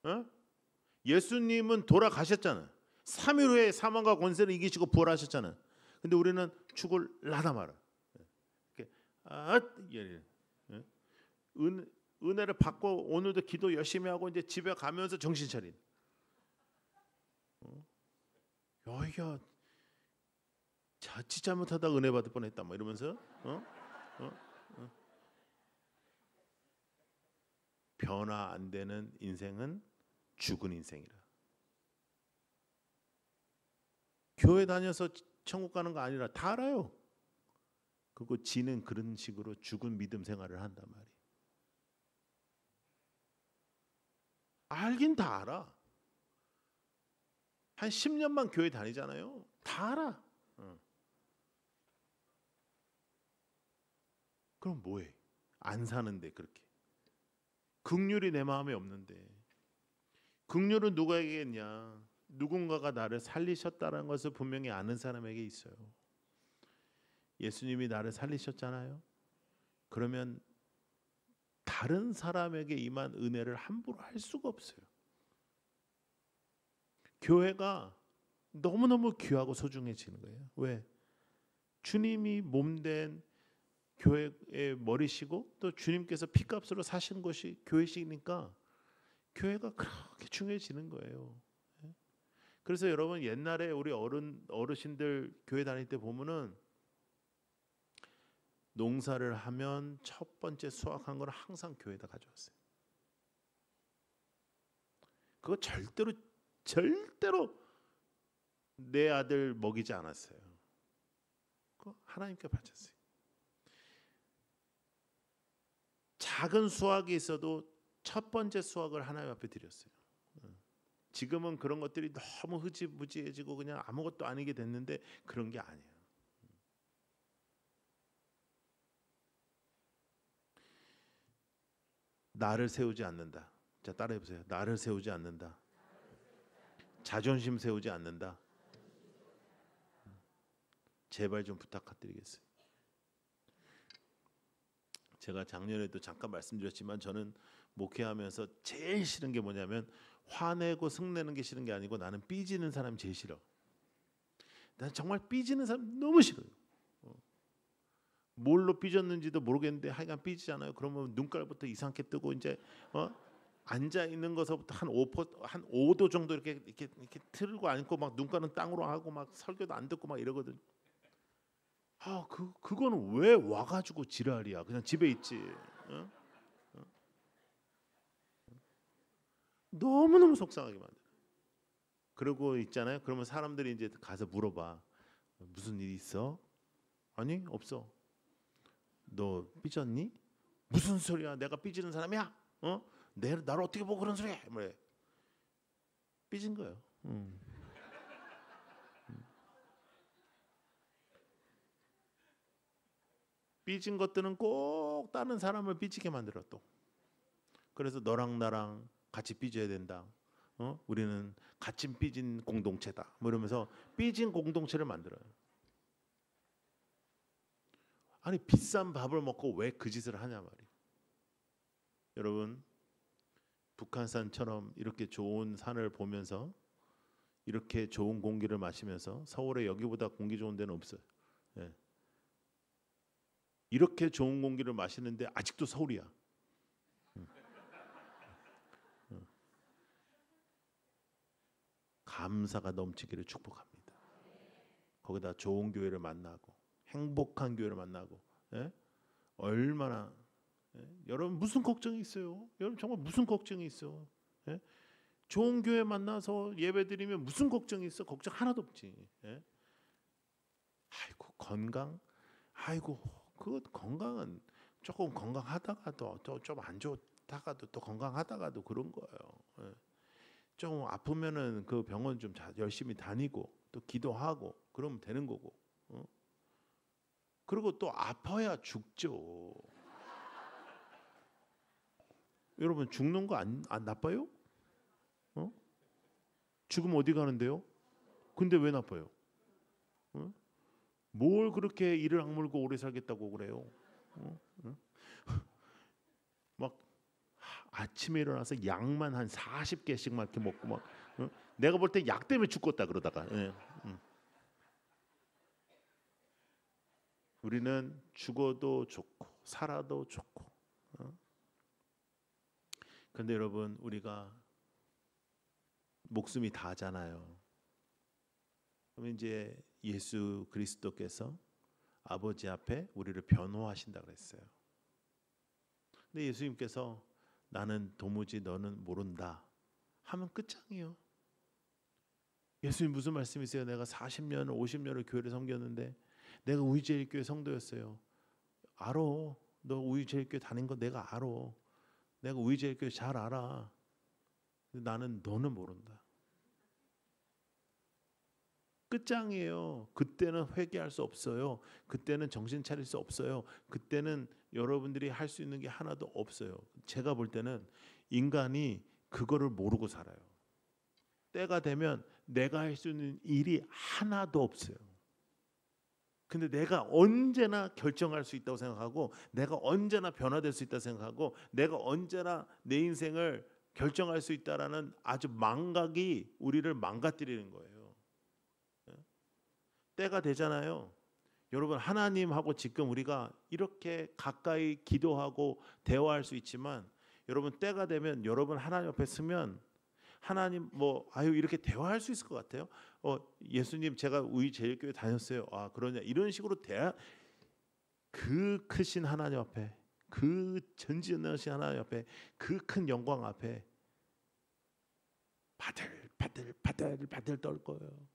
어? 예수님은 돌아가셨잖아. 3일 후에 사망과 권세를 이기시고 부활하셨잖아. 근데 우리는 죽을라다 말아. 은혜를 받고 오늘도 기도 열심히 하고 이제 집에 가면서 정신 차린. 야, 자칫 잘못하다 은혜 받을 뻔했다. 뭐 이러면서 변화 안 되는 인생은 죽은 인생이라. 교회 다녀서 천국 가는 거 아니라 다 알아요. 그리고 지는 그런 식으로 죽은 믿음 생활을 한단 말이에요. 알긴 다 알아. 한 10년만 교회 다니잖아요. 다 알아. 그럼 뭐해? 안 사는데 그렇게. 긍휼이 내 마음에 없는데. 긍휼은 누가 얘기했냐? 누군가가 나를 살리셨다는 것을 분명히 아는 사람에게 있어요. 예수님이 나를 살리셨잖아요. 그러면 다른 사람에게 임한 은혜를 함부로 할 수가 없어요. 교회가 너무너무 귀하고 소중해지는 거예요. 왜? 주님이 몸된 교회의 머리시고 또 주님께서 피값으로 사신 것이 교회시니까 교회가 그렇게 중요해지는 거예요. 그래서 여러분 옛날에 우리 어르신들 교회 다닐 때 보면은 농사를 하면 첫 번째 수확한 걸 항상 교회에다 가져왔어요. 그거 절대로 내 아들 먹이지 않았어요. 그거 하나님께 바쳤어요. 작은 수확이 있어도 첫 번째 수확을 하나님 앞에 드렸어요. 지금은 그런 것들이 너무 흐지부지해지고 그냥 아무것도 아니게 됐는데 그런 게 아니에요. 나를 세우지 않는다. 자, 따라해 보세요. 나를 세우지 않는다. 자존심 세우지 않는다. 제발 좀 부탁드리겠어요. 제가 작년에도 잠깐 말씀드렸지만 저는 목회하면서 제일 싫은 게 뭐냐면 화내고 승내는 게 싫은 게 아니고 나는 삐지는 사람이 제일 싫어. 난 정말 삐지는 사람 너무 싫어요. 뭘로 삐졌는지도 모르겠는데 하여간 삐지잖아요. 그러면 눈깔부터 이상하게 뜨고 이제 앉아 있는 것부터 한 5도 정도 이렇게 틀고 앉고 막 눈깔은 땅으로 하고 막 설교도 안 듣고 막 이러거든. 그거는 왜 와가지고 지랄이야. 그냥 집에 있지. 너무너무 속상하게 만들어. 그러고 있잖아요. 그러면 사람들이 이제 가서 물어봐. 무슨 일 있어? 아니 없어. 너 삐졌니? 무슨 소리야? 내가 삐지는 사람이야? 나를 어떻게 보고 그런 소리야? 뭐 삐진 거예요. 삐진 것들은 꼭 다른 사람을 삐지게 만들어 또. 그래서 너랑 나랑 같이 삐져야 된다. 우리는 같이 삐진 공동체다. 뭐 이러면서 삐진 공동체를 만들어요. 아니 비싼 밥을 먹고 왜 그 짓을 하냐 말이에요. 여러분 북한산처럼 이렇게 좋은 산을 보면서 이렇게 좋은 공기를 마시면서 서울에 여기보다 공기 좋은 데는 없어요. 예. 이렇게 좋은 공기를 마시는데 아직도 서울이야. 감사가 넘치기를 축복합니다. 거기다 좋은 교회를 만나고 행복한 교회를 만나고, 예? 얼마나, 예? 여러분 무슨 걱정이 있어요? 여러분 정말 무슨 걱정이 있어? 예? 좋은 교회 만나서 예배드리면 무슨 걱정이 있어? 걱정 하나도 없지. 예? 아이고 건강, 아이고 그 건강은 조금 건강하다가도 또 좀 안 좋다가도 또 건강하다가도 그런 거예요. 예. 좀 아프면은 그 병원 좀 열심히 다니고 또 기도하고 그러면 되는 거고. 그리고 또 아파야 죽죠. 여러분 죽는 거 안 나빠요? 죽으면 어디 가는데요? 근데 왜 나빠요? 뭘 그렇게 이를 악물고 오래 살겠다고 그래요? 막 아침에 일어나서 약만 한 40개씩 막 이렇게 먹고 막, 내가 볼 때 약 때문에 죽겠다 그러다가. 예. 우리는 죽어도 좋고 살아도 좋고. 그런데 여러분 우리가 목숨이 다잖아요. 그럼 이제 예수 그리스도께서 아버지 앞에 우리를 변호하신다 그랬어요. 근데 예수님께서 나는 도무지 너는 모른다 하면 끝장이에요. 예수님 무슨 말씀이세요? 내가 40년 50년을 교회를 섬겼는데 내가 우리제일교회 성도였어요. 알아. 너 우리제일교회 다닌 거 내가 알아. 내가 우리제일교회 잘 알아. 근데 나는 너는 모른다. 끝장이에요. 그때는 회개할 수 없어요. 그때는 정신 차릴 수 없어요. 그때는 여러분들이 할 수 있는 게 하나도 없어요. 제가 볼 때는 인간이 그거를 모르고 살아요. 때가 되면 내가 할 수 있는 일이 하나도 없어요. 근데 내가 언제나 결정할 수 있다고 생각하고 내가 언제나 변화될 수 있다고 생각하고 내가 언제나 내 인생을 결정할 수 있다라는 아주 망각이 우리를 망가뜨리는 거예요. 때가 되잖아요. 여러분 하나님하고 지금 우리가 이렇게 가까이 기도하고 대화할 수 있지만 여러분 때가 되면 여러분 하나님 앞에 서면 하나님 이렇게 대화할 수 있을 것 같아요. 예수님 제가 우리제일교회 다녔어요. 아 그러냐 이런 식으로 그 크신 하나님 앞에 그 전지전능하신 하나님 앞에 그 큰 영광 앞에 바들 떨 거예요.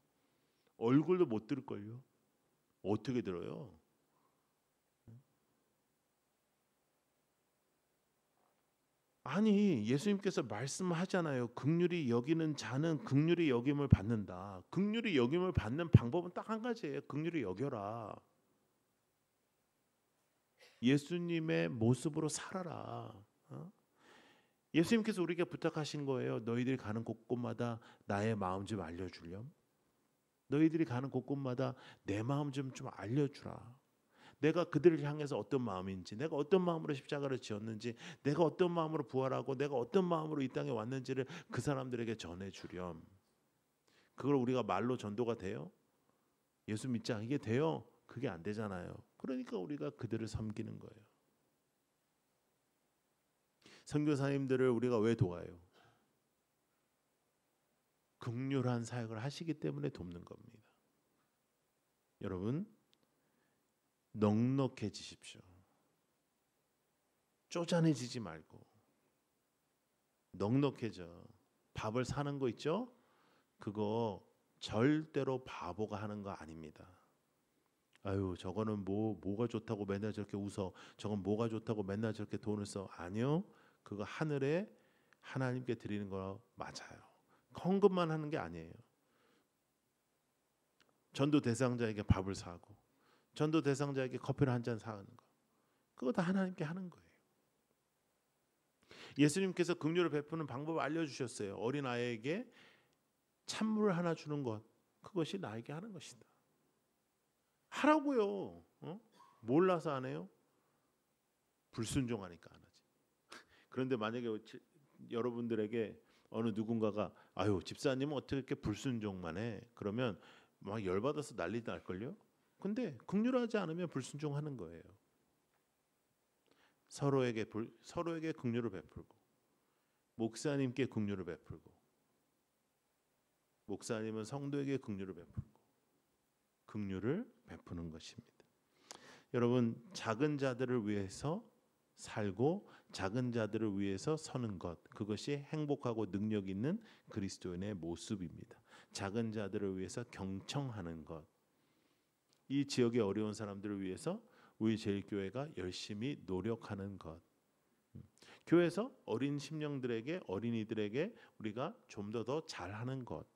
얼굴도 못 들을걸요. 어떻게 들어요? 아니 예수님께서 말씀하잖아요. 긍휼히 여기는 자는 긍휼히 여김을 받는다. 긍휼히 여김을 받는 방법은 딱 한 가지예요. 긍휼히 여겨라. 예수님의 모습으로 살아라. 예수님께서 우리에게 부탁하신 거예요. 너희들이 가는 곳곳마다 나의 마음 좀 알려주렴. 너희들이 가는 곳곳마다 내 마음 좀 알려주라. 내가 그들을 향해서 어떤 마음인지, 내가 어떤 마음으로 십자가를 지었는지, 내가 어떤 마음으로 부활하고 내가 어떤 마음으로 이 땅에 왔는지를 그 사람들에게 전해주렴. 그걸 우리가 말로 전도가 돼요? 예수 믿자 이게 돼요? 그게 안 되잖아요. 그러니까 우리가 그들을 섬기는 거예요. 선교사님들을 우리가 왜 도와요? 긍휼한 사역을 하시기 때문에 돕는 겁니다. 여러분 넉넉해지십시오. 쪼잔해지지 말고 넉넉해져. 밥을 사는 거 있죠? 그거 절대로 바보가 하는 거 아닙니다. 아유 저거는 뭐가 좋다고 맨날 저렇게 웃어. 저건 뭐가 좋다고 맨날 저렇게 돈을 써. 아니요. 그거 하늘에 하나님께 드리는 거 맞아요. 헌금만 하는 게 아니에요. 전도 대상자에게 밥을 사고 전도 대상자에게 커피를 한 잔 사는 거. 그거 다 하나님께 하는 거예요. 예수님께서 긍휼을 베푸는 방법을 알려주셨어요. 어린아이에게 찬물을 하나 주는 것. 그것이 나에게 하는 것이다. 하라고요. 몰라서 안 해요? 불순종하니까 안 하지. 그런데 만약에 여러분들에게 어느 누군가가 아유 집사님은 어떻게 이렇게 불순종만 해? 그러면 막 열받아서 난리 날걸요. 근데 긍휼하지 않으면 불순종하는 거예요. 서로에게 긍휼을 베풀고 목사님께 긍휼을 베풀고 목사님은 성도에게 긍휼을 베풀고 긍휼을 베푸는 것입니다. 여러분 작은 자들을 위해서 살고 작은 자들을 위해서 서는 것 그것이 행복하고 능력 있는 그리스도인의 모습입니다. 작은 자들을 위해서 경청하는 것 이 지역의 어려운 사람들을 위해서 우리 제일교회가 열심히 노력하는 것 교회에서 어린 심령들에게 어린이들에게 우리가 좀 더 잘하는 것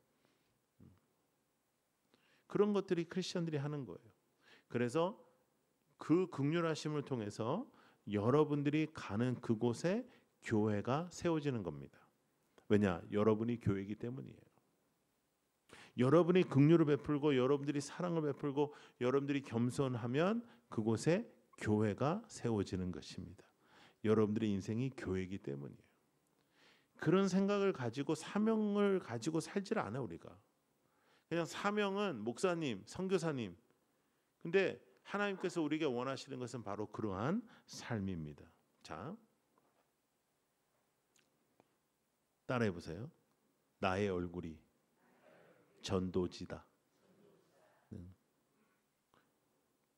그런 것들이 크리스천들이 하는 거예요. 그래서 그 긍휼하심을 통해서 여러분들이 가는 그곳에 교회가 세워지는 겁니다. 왜냐? 여러분이 교회이기 때문이에요. 여러분이 긍휼을 베풀고 여러분들이 사랑을 베풀고 여러분들이 겸손하면 그곳에 교회가 세워지는 것입니다. 여러분들의 인생이 교회이기 때문이에요. 그런 생각을 가지고 사명을 가지고 살지를 않아요. 우리가 그냥 사명은 목사님, 선교사님 근데 하나님께서 우리에게 원하시는 것은 바로 그러한 삶입니다. 자, 따라해 보세요. 나의 얼굴이 전도지다.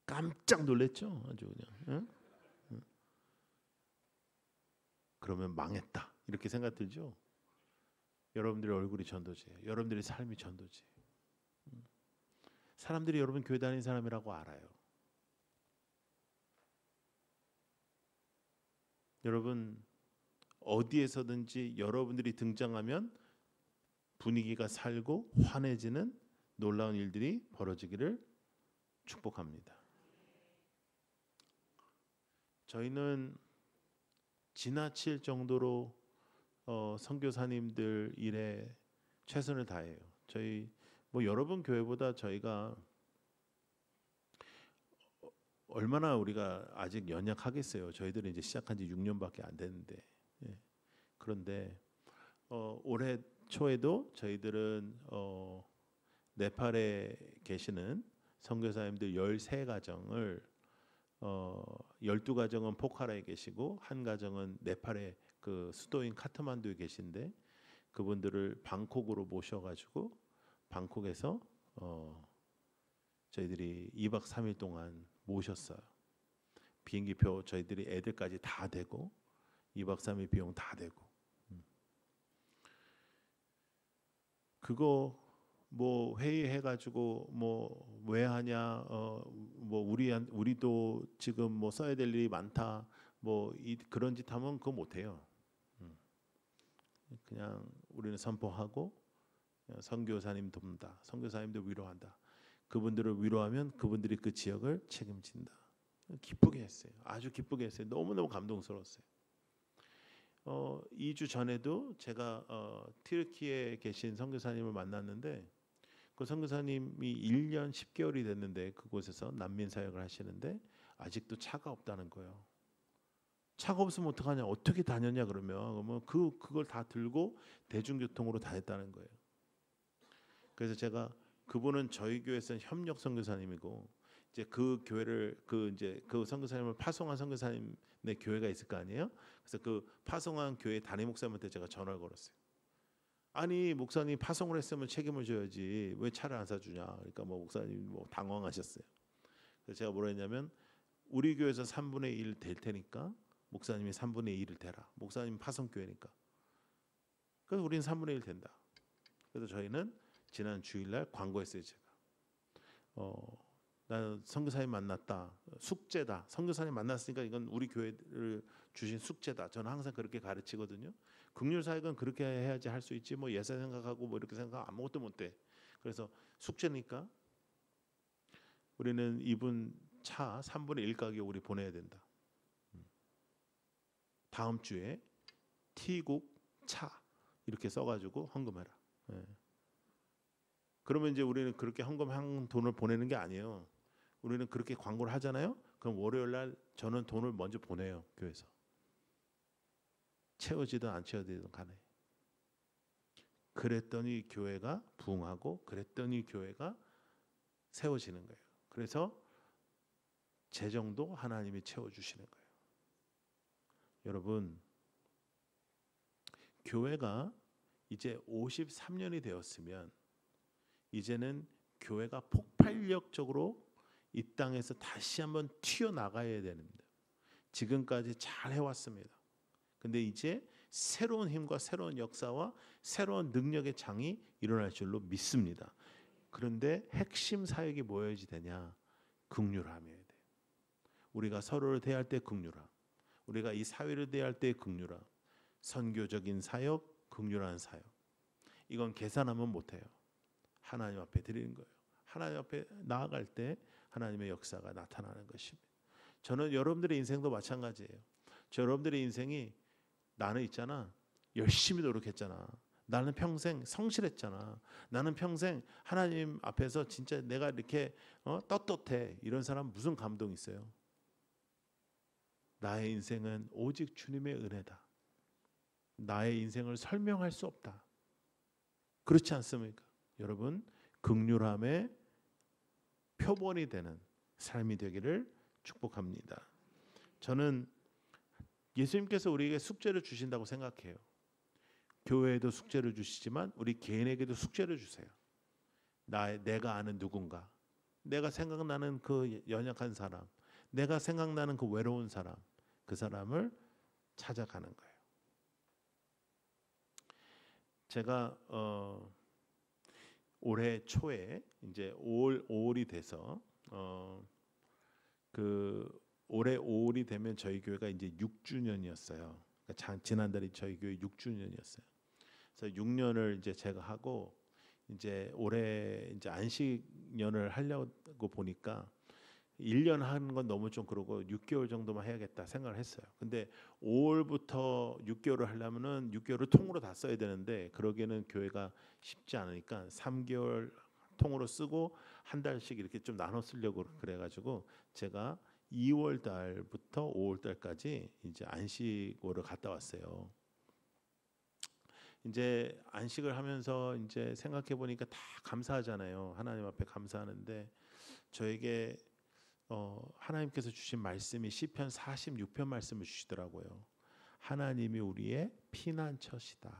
깜짝 놀랐죠? 아주 그냥. 응? 응. 그러면 망했다. 이렇게 생각 들죠? 여러분들의 얼굴이 전도지예요. 여러분들의 삶이 전도지예요. 사람들이 여러분 교회 다니는 사람이라고 알아요. 여러분 어디에서든지 여러분들이 등장하면 분위기가 살고 환해지는 놀라운 일들이 벌어지기를 축복합니다. 저희는 지나칠 정도로 선교사님들 일에 최선을 다해요. 저희 뭐 여러분 교회보다 저희가 얼마나 우리가 아직 연약하겠어요. 저희들은 이제 시작한 지 6년밖에 안 됐는데 예. 그런데 올해 초에도 저희들은 네팔에 계시는 선교사님들 13가정을 12가정은 포카라에 계시고 한 가정은 네팔의 그 수도인 카트만두에 계신데 그분들을 방콕으로 모셔가지고 방콕에서 저희들이 2박 3일 동안 모셨어요. 비행기표 저희들이 애들까지 다 대고 2박 3일 비용 다 대고 그거 뭐 회의해가지고 뭐 왜 하냐 뭐 우리도 지금 뭐 써야 될 일이 많다 뭐 그런 짓 하면 그거 못해요. 그냥 우리는 선포하고 선교사님 돕는다. 선교사님들 위로한다. 그분들을 위로하면 그분들이 그 지역을 책임진다. 기쁘게 했어요. 아주 기쁘게 했어요. 너무너무 감동스러웠어요. 2주 전에도 제가 튀르키예에 계신 선교사님을 만났는데 그 선교사님이 1년 10개월이 됐는데 그곳에서 난민 사역을 하시는데 아직도 차가 없다는 거예요. 차가 없으면 어떡하냐? 어떻게 다녔냐 그러면 그걸 다 들고 대중교통으로 다녔다는 거예요. 그래서 제가 그분은 저희 교회에서는 협력 선교사님이고 이제 그 교회를 그 선교사님을 파송한 선교사님의 교회가 있을 거 아니에요? 그래서 그 파송한 교회 담임 목사님한테 제가 전화를 걸었어요. 아니 목사님 파송을 했으면 책임을 져야지 왜 차를 안 사주냐? 그러니까 뭐 목사님 뭐 당황하셨어요. 그래서 제가 뭐라 했냐면 우리 교회에서 3분의 1 될 테니까 목사님이 3분의 2를 대라. 목사님 파송 교회니까. 그래서 우리는 3분의 1 된다. 그래서 저희는 지난 주일날 광고했어요 제가. 나는 선교사님 만났다. 숙제다. 선교사님 만났으니까 이건 우리 교회를 주신 숙제다. 저는 항상 그렇게 가르치거든요. 긍휼 사역은 그렇게 해야지 할 수 있지. 뭐 예사 생각하고 뭐 이렇게 생각 아무것도 못해. 그래서 숙제니까 우리는 이분 차 3분의 1 가격 우리 보내야 된다. 다음 주에 T국 차 이렇게 써가지고 헌금해라. 예. 그러면 이제 우리는 그렇게 헌금한 돈을 보내는 게 아니에요. 우리는 그렇게 광고를 하잖아요. 그럼 월요일 날 저는 돈을 먼저 보내요 교회에서. 채워지든 안 채워지든 간에. 그랬더니 교회가 부흥하고 그랬더니 교회가 세워지는 거예요. 그래서 재정도 하나님이 채워주시는 거예요. 여러분, 교회가 이제 53년이 되었으면 이제는 교회가 폭발력적으로 이 땅에서 다시 한번 튀어나가야 됩니다. 지금까지 잘 해왔습니다. 근데 이제 새로운 힘과 새로운 역사와 새로운 능력의 장이 일어날 줄로 믿습니다. 그런데 핵심 사역이 뭐여야지 되냐? 긍휼함이어야 돼요. 우리가 서로를 대할 때 긍휼함, 우리가 이 사회를 대할 때 긍휼함, 선교적인 사역, 긍휼한 사역. 이건 계산하면 못해요. 하나님 앞에 드리는 거예요. 하나님 앞에 나아갈 때 하나님의 역사가 나타나는 것입니다. 저는 여러분들의 인생도 마찬가지예요. 여러분들의 인생이 나는 있잖아. 열심히 노력했잖아. 나는 평생 성실했잖아. 나는 평생 하나님 앞에서 진짜 내가 이렇게 떳떳해. 이런 사람 무슨 감동 있어요? 나의 인생은 오직 주님의 은혜다. 나의 인생을 설명할 수 없다. 그렇지 않습니까? 여러분, 긍휼함의 표본이 되는 삶이 되기를 축복합니다. 저는 예수님께서 우리에게 숙제를 주신다고 생각해요. 교회에도 숙제를 주시지만 우리 개인에게도 숙제를 주세요. 내가 아는 누군가, 내가 생각나는 그 연약한 사람, 내가 생각나는 그 외로운 사람, 그 사람을 찾아가는 거예요. 제가 올해 초에 이제 5월이 돼서 올해 5월이 되면 저희 교회가 이제 6주년이었어요. 그러니까 지난달이 저희 교회 6주년이었어요. 그래서 6년을 이제 제가 하고 이제 올해 이제 안식년을 하려고 보니까 1년 하는 건 너무 좀 그러고 6개월 정도만 해야겠다 생각을 했어요. 근데 5월부터 6개월을 하려면은 6개월을 통으로 다 써야 되는데 그러기에는 교회가 쉽지 않으니까 3개월 통으로 쓰고 한 달씩 이렇게 좀 나눠 쓰려고 그래가지고 제가 2월 달부터 5월 달까지 이제 안식월을 갔다 왔어요. 이제 안식을 하면서 이제 생각해 보니까 다 감사하잖아요. 하나님 앞에 감사하는데 저에게 하나님께서 주신 말씀이 시편 46편 말씀을 주시더라고요. 하나님이 우리의 피난처시다.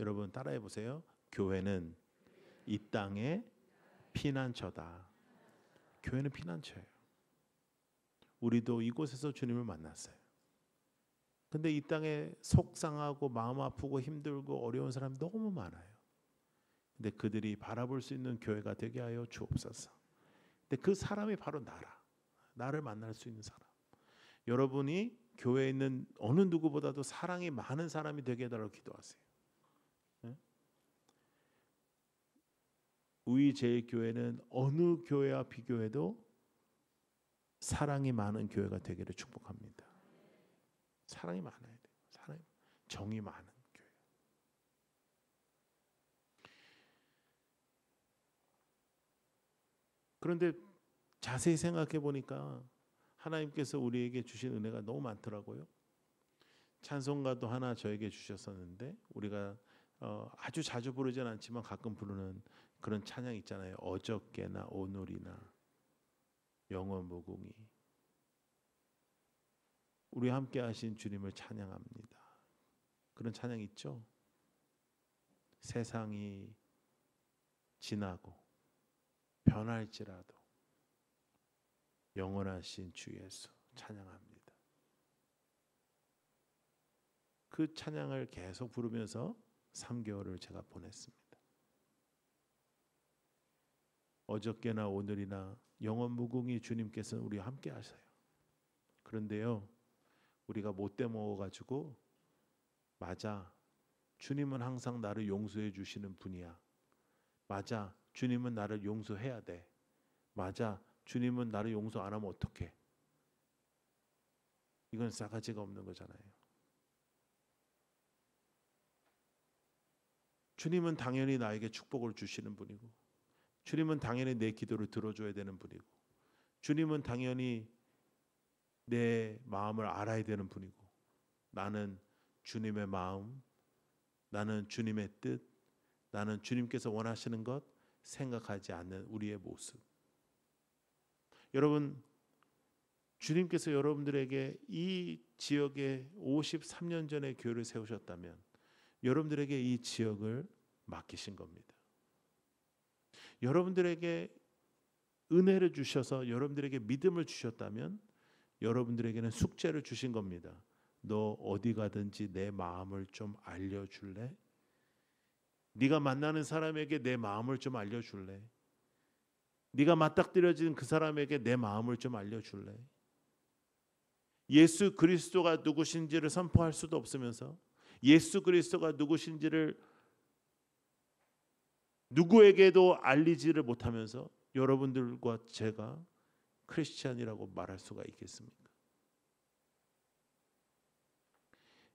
여러분 따라해 보세요. 교회는 이 땅의 피난처다. 교회는 피난처예요. 우리도 이곳에서 주님을 만났어요. 근데 이 땅에 속상하고 마음 아프고 힘들고 어려운 사람이 너무 많아요. 근데 그들이 바라볼 수 있는 교회가 되게 하여 주옵소서. 근데 그 사람이 바로 나를 만날 수 있는 사람. 여러분이 교회에 있는 어느 누구보다도 사랑이 많은 사람이 되게 해달라고 기도하세요. 네? 우리 제일교회는 어느 교회와 비교해도 사랑이 많은 교회가 되기를 축복합니다. 사랑이 많아야 돼요. 정이 많은 교회. 그런데 자세히 생각해 보니까 하나님께서 우리에게 주신 은혜가 너무 많더라고요. 찬송가도 하나 저에게 주셨었는데 우리가 아주 자주 부르진 않지만 가끔 부르는 그런 찬양 있잖아요. 어저께나 오늘이나 영원 무궁히. 우리 함께 하신 주님을 찬양합니다. 그런 찬양 있죠? 세상이 지나고 변할지라도 영원하신 주 예수 찬양합니다. 그 찬양을 계속 부르면서 3개월을 제가 보냈습니다. 어저께나 오늘이나 영원 무궁히 주님께서는 우리와 함께 하세요. 그런데요, 우리가 못돼 먹어가지고 맞아, 주님은 항상 나를 용서해 주시는 분이야. 맞아, 주님은 나를 용서해야 돼. 맞아, 주님은 나를 용서 안 하면 어떡해? 이건 싸가지가 없는 거잖아요. 주님은 당연히 나에게 축복을 주시는 분이고, 주님은 당연히 내 기도를 들어줘야 되는 분이고, 주님은 당연히 내 마음을 알아야 되는 분이고, 나는 주님의 마음, 나는 주님의 뜻, 나는 주님께서 원하시는 것 생각하지 않는 우리의 모습. 여러분, 주님께서 여러분들에게 이 지역에 53년 전에 교회를 세우셨다면 여러분들에게 이 지역을 맡기신 겁니다. 여러분들에게 은혜를 주셔서 여러분들에게 믿음을 주셨다면 여러분들에게는 숙제를 주신 겁니다. 너 어디 가든지 내 마음을 좀 알려줄래? 네가 만나는 사람에게 내 마음을 좀 알려줄래? 네가 맞닥뜨려진 그 사람에게 내 마음을 좀 알려줄래? 예수 그리스도가 누구신지를 선포할 수도 없으면서 예수 그리스도가 누구신지를 누구에게도 알리지를 못하면서 여러분들과 제가 크리스찬이라고 말할 수가 있겠습니까?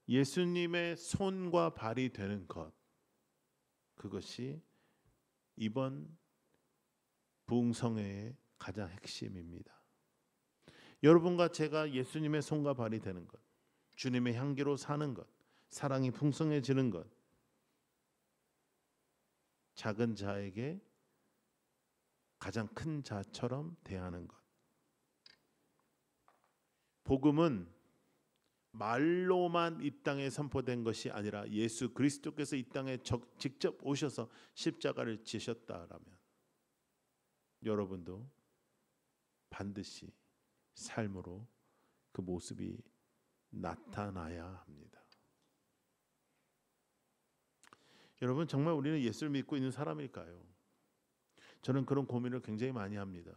예수님의 손과 발이 되는 것, 그것이 이번 부흥성회의 가장 핵심입니다. 여러분과 제가 예수님의 손과 발이 되는 것, 주님의 향기로 사는 것, 사랑이 풍성해지는 것, 작은 자에게 가장 큰 자처럼 대하는 것. 복음은 말로만 이 땅에 선포된 것이 아니라 예수 그리스도께서 이 땅에 직접 오셔서 십자가를 지셨다라면 여러분도 반드시 삶으로 그 모습이 나타나야 합니다. 여러분, 정말 우리는 예수를 믿고 있는 사람일까요? 저는 그런 고민을 굉장히 많이 합니다.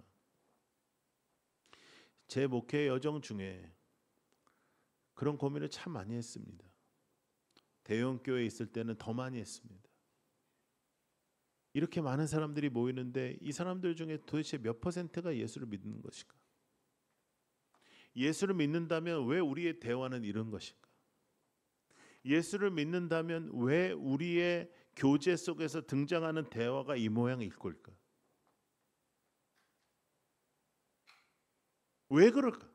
제 목회 여정 중에 그런 고민을 참 많이 했습니다. 대형교회에 있을 때는 더 많이 했습니다. 이렇게 많은 사람들이 모이는데 이 사람들 중에 도대체 몇 퍼센트가 예수를 믿는 것인가? 예수를 믿는다면 왜 우리의 대화는 이런 것인가? 예수를 믿는다면 왜 우리의 교제 속에서 등장하는 대화가 이 모양일 걸까? 왜 그럴까?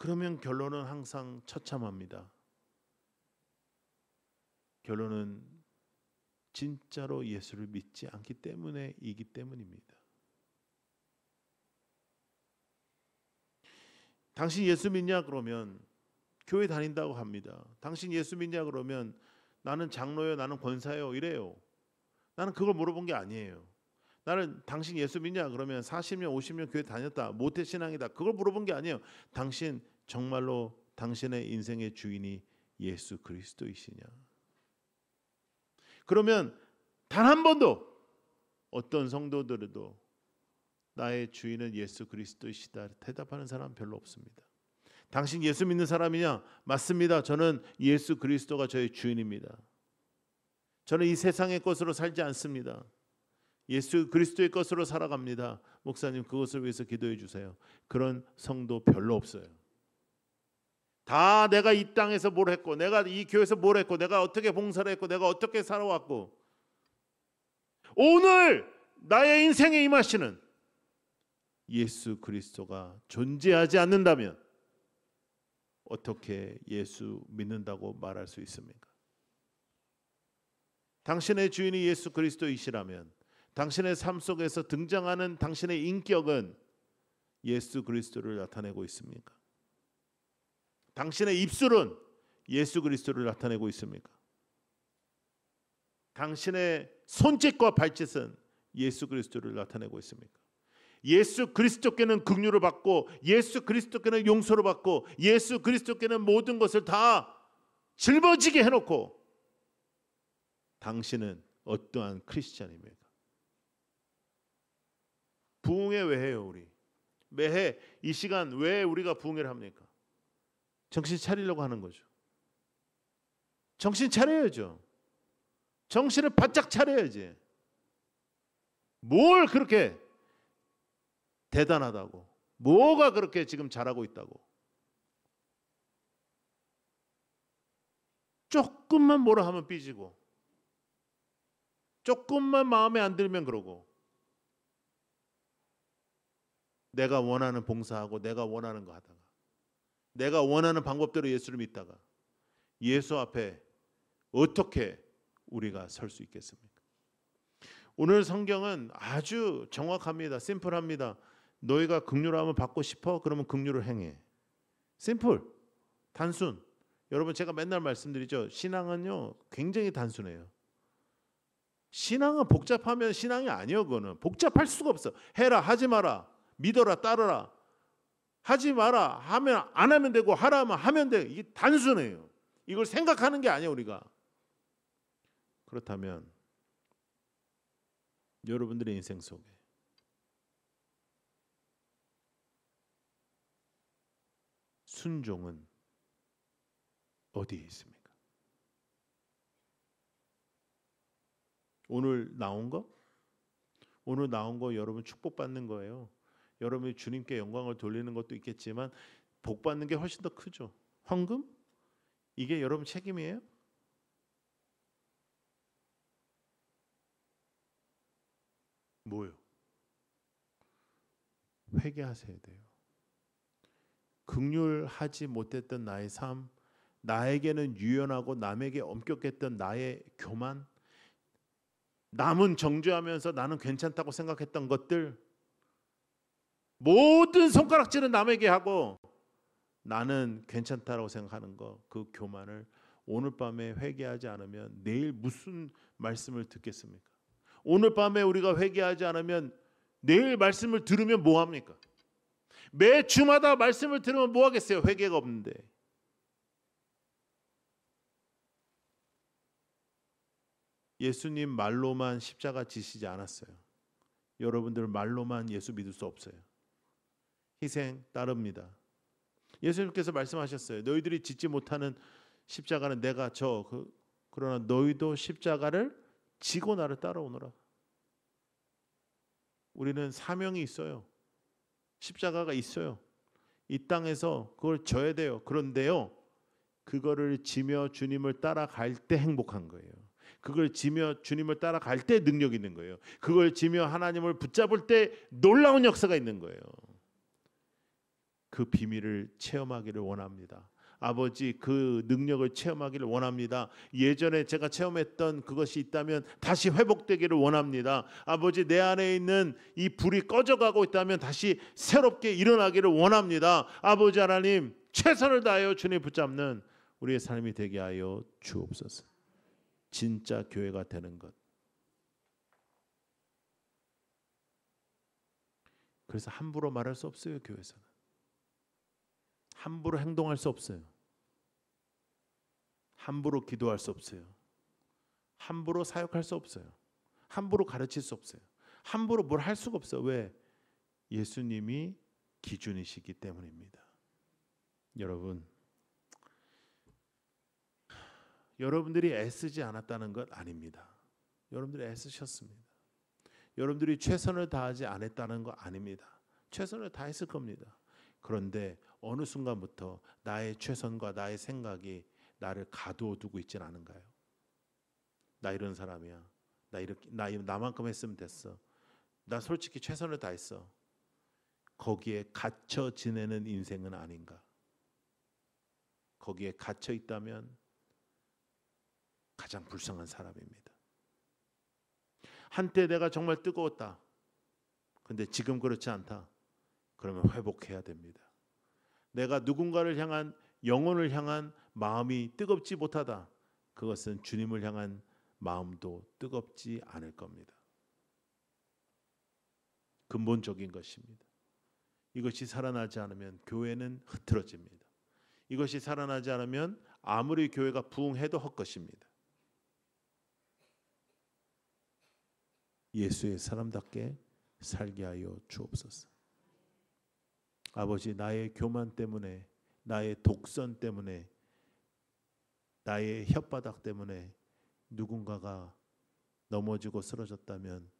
그러면 결론은 항상 처참합니다. 결론은 진짜로 예수를 믿지 않기 때문이기 때문입니다. 당신 예수 믿냐 그러면 교회 다닌다고 합니다. 당신 예수 믿냐 그러면 나는 장로요, 나는 권사요 이래요. 나는 그걸 물어본 게 아니에요. 나는 당신 예수 믿냐 그러면 40년 50년 교회 다녔다, 모태신앙이다, 그걸 물어본 게 아니에요. 당신 정말로 당신의 인생의 주인이 예수 그리스도이시냐? 그러면 단 한 번도 어떤 성도들도 나의 주인은 예수 그리스도이시다 대답하는 사람 별로 없습니다. 당신 예수 믿는 사람이냐? 맞습니다. 저는 예수 그리스도가 저의 주인입니다. 저는 이 세상의 것으로 살지 않습니다. 예수 그리스도의 것으로 살아갑니다. 목사님 그것을 위해서 기도해 주세요. 그런 성도 별로 없어요. 다 내가 이 땅에서 뭘 했고, 내가 이 교회에서 뭘 했고, 내가 어떻게 봉사를 했고, 내가 어떻게 살아왔고, 오늘 나의 인생에 임하시는 예수 그리스도가 존재하지 않는다면 어떻게 예수 믿는다고 말할 수 있습니까? 당신의 주인이 예수 그리스도이시라면 당신의 삶 속에서 등장하는 당신의 인격은 예수 그리스도를 나타내고 있습니까? 당신의 입술은 예수 그리스도를 나타내고 있습니까? 당신의 손짓과 발짓은 예수 그리스도를 나타내고 있습니까? 예수 그리스도께는 긍휼을 받고 예수 그리스도께는 용서를 받고 예수 그리스도께는 모든 것을 다 짊어지게 해놓고 당신은 어떠한 크리스찬입니까? 부흥회 왜 해요 우리? 매해 이 시간 왜 우리가 부흥회를 합니까? 정신 차리려고 하는 거죠. 정신 차려야죠. 정신을 바짝 차려야지. 뭘 그렇게 대단하다고, 뭐가 그렇게 지금 잘하고 있다고. 조금만 뭐라 하면 삐지고, 조금만 마음에 안 들면 그러고, 내가 원하는 봉사하고 내가 원하는 거 하다가, 내가 원하는 방법대로 예수를 믿다가 예수 앞에 어떻게 우리가 설 수 있겠습니까? 오늘 성경은 아주 정확합니다. 심플합니다. 너희가 긍휼함을 받고 싶어? 그러면 긍휼을 행해. 심플, 단순. 여러분 제가 맨날 말씀드리죠. 신앙은요 굉장히 단순해요. 신앙은 복잡하면 신앙이 아니에요. 그거는 복잡할 수가 없어. 해라, 하지 마라, 믿어라, 따르라. 하지 마라 하면 안 하면 되고, 하라 하면 하면 돼. 이게 단순해요. 이걸 생각하는 게 아니에요 우리가. 그렇다면 여러분들의 인생 속에 순종은 어디에 있습니까? 오늘 나온 거 여러분 축복받는 거예요. 여러분이 주님께 영광을 돌리는 것도 있겠지만 복받는 게 훨씬 더 크죠. 헌금? 이게 여러분 책임이에요? 뭐요? 회개하셔야 돼요. 긍휼하지 못했던 나의 삶, 나에게는 유연하고 남에게 엄격했던 나의 교만, 남은 정죄하면서 나는 괜찮다고 생각했던 것들, 모든 손가락질은 남에게 하고 나는 괜찮다라고 생각하는 거, 그 교만을 오늘 밤에 회개하지 않으면 내일 무슨 말씀을 듣겠습니까? 오늘 밤에 우리가 회개하지 않으면 내일 말씀을 들으면 뭐 합니까? 매 주마다 말씀을 들으면 뭐 하겠어요? 회개가 없는데. 예수님 말로만 십자가 지시지 않았어요. 여러분들 말로만 예수 믿을 수 없어요. 희생 따릅니다. 예수님께서 말씀하셨어요. 너희들이 짓지 못하는 십자가는 내가 져. 그러나 너희도 십자가를 지고 나를 따라오너라. 우리는 사명이 있어요. 십자가가 있어요. 이 땅에서 그걸 져야 돼요. 그런데요, 그거를 지며 주님을 따라갈 때 행복한 거예요. 그걸 지며 주님을 따라갈 때 능력 있는 거예요. 그걸 지며 하나님을 붙잡을 때 놀라운 역사가 있는 거예요. 그 비밀을 체험하기를 원합니다. 아버지, 그 능력을 체험하기를 원합니다. 예전에 제가 체험했던 그것이 있다면 다시 회복되기를 원합니다. 아버지, 내 안에 있는 이 불이 꺼져가고 있다면 다시 새롭게 일어나기를 원합니다. 아버지 하나님, 최선을 다하여 주님 붙잡는 우리의 삶이 되게 하여 주옵소서. 진짜 교회가 되는 것. 그래서 함부로 말할 수 없어요. 교회에서는 함부로 행동할 수 없어요. 함부로 기도할 수 없어요. 함부로 사역할 수 없어요. 함부로 가르칠 수 없어요. 함부로 뭘 할 수가 없어요. 왜? 예수님이 기준이시기 때문입니다. 여러분들이 애쓰지 않았다는 것 아닙니다. 여러분들이 애쓰셨습니다. 여러분들이 최선을 다하지 않았다는 거 아닙니다. 최선을 다했을 겁니다. 그런데 어느 순간부터 나의 최선과 나의 생각이 나를 가두어두고 있진 않은가요? 나 이런 사람이야. 나만큼 했으면 됐어. 나 솔직히 최선을 다했어. 거기에 갇혀 지내는 인생은 아닌가? 거기에 갇혀 있다면 가장 불쌍한 사람입니다. 한때 내가 정말 뜨거웠다. 근데 지금 그렇지 않다. 그러면 회복해야 됩니다. 내가 누군가를 향한, 영혼을 향한 마음이 뜨겁지 못하다. 그것은 주님을 향한 마음도 뜨겁지 않을 겁니다. 근본적인 것입니다. 이것이 살아나지 않으면 교회는 흐트러집니다. 이것이 살아나지 않으면 아무리 교회가 부흥해도 헛것입니다. 예수의 사람답게 살게 하여 주옵소서. 아버지, 나의 교만 때문에, 나의 독선 때문에, 나의 혓바닥 때문에 누군가가 넘어지고 쓰러졌다면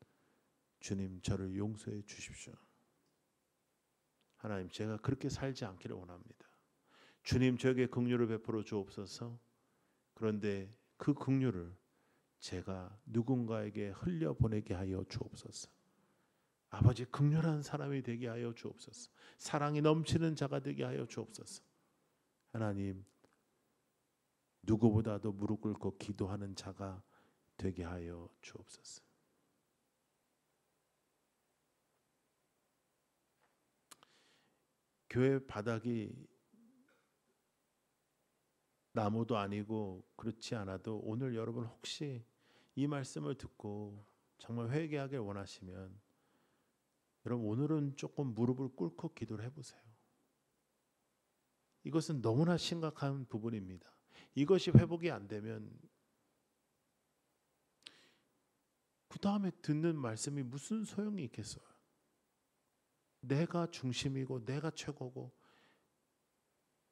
주님, 저를 용서해 주십시오. 하나님, 제가 그렇게 살지 않기를 원합니다. 주님, 저에게 긍휼을 베풀어 주옵소서. 그런데 그 긍휼을 제가 누군가에게 흘려보내게 하여 주옵소서. 아버지, 긍휼한 사람이 되게 하여 주옵소서. 사랑이 넘치는 자가 되게 하여 주옵소서. 하나님, 누구보다도 무릎 꿇고 기도하는 자가 되게 하여 주옵소서. 교회 바닥이 나무도 아니고 그렇지 않아도 오늘 여러분 혹시 이 말씀을 듣고 정말 회개하길 원하시면 여러분 오늘은 조금 무릎을 꿇고 기도를 해보세요. 이것은 너무나 심각한 부분입니다. 이것이 회복이 안 되면 그 다음에 듣는 말씀이 무슨 소용이 있겠어요? 내가 중심이고 내가 최고고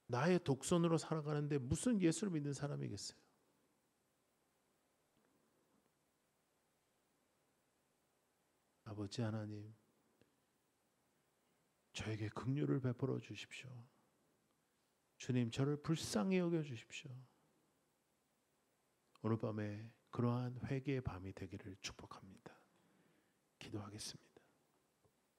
나의 독선으로 살아가는데 무슨 예수를 믿는 사람이겠어요? 아버지 하나님, 저에게 긍휼을 베풀어 주십시오. 주님, 저를 불쌍히 여겨 주십시오. 오늘 밤에 그러한 회개의 밤이 되기를 축복합니다. 기도하겠습니다.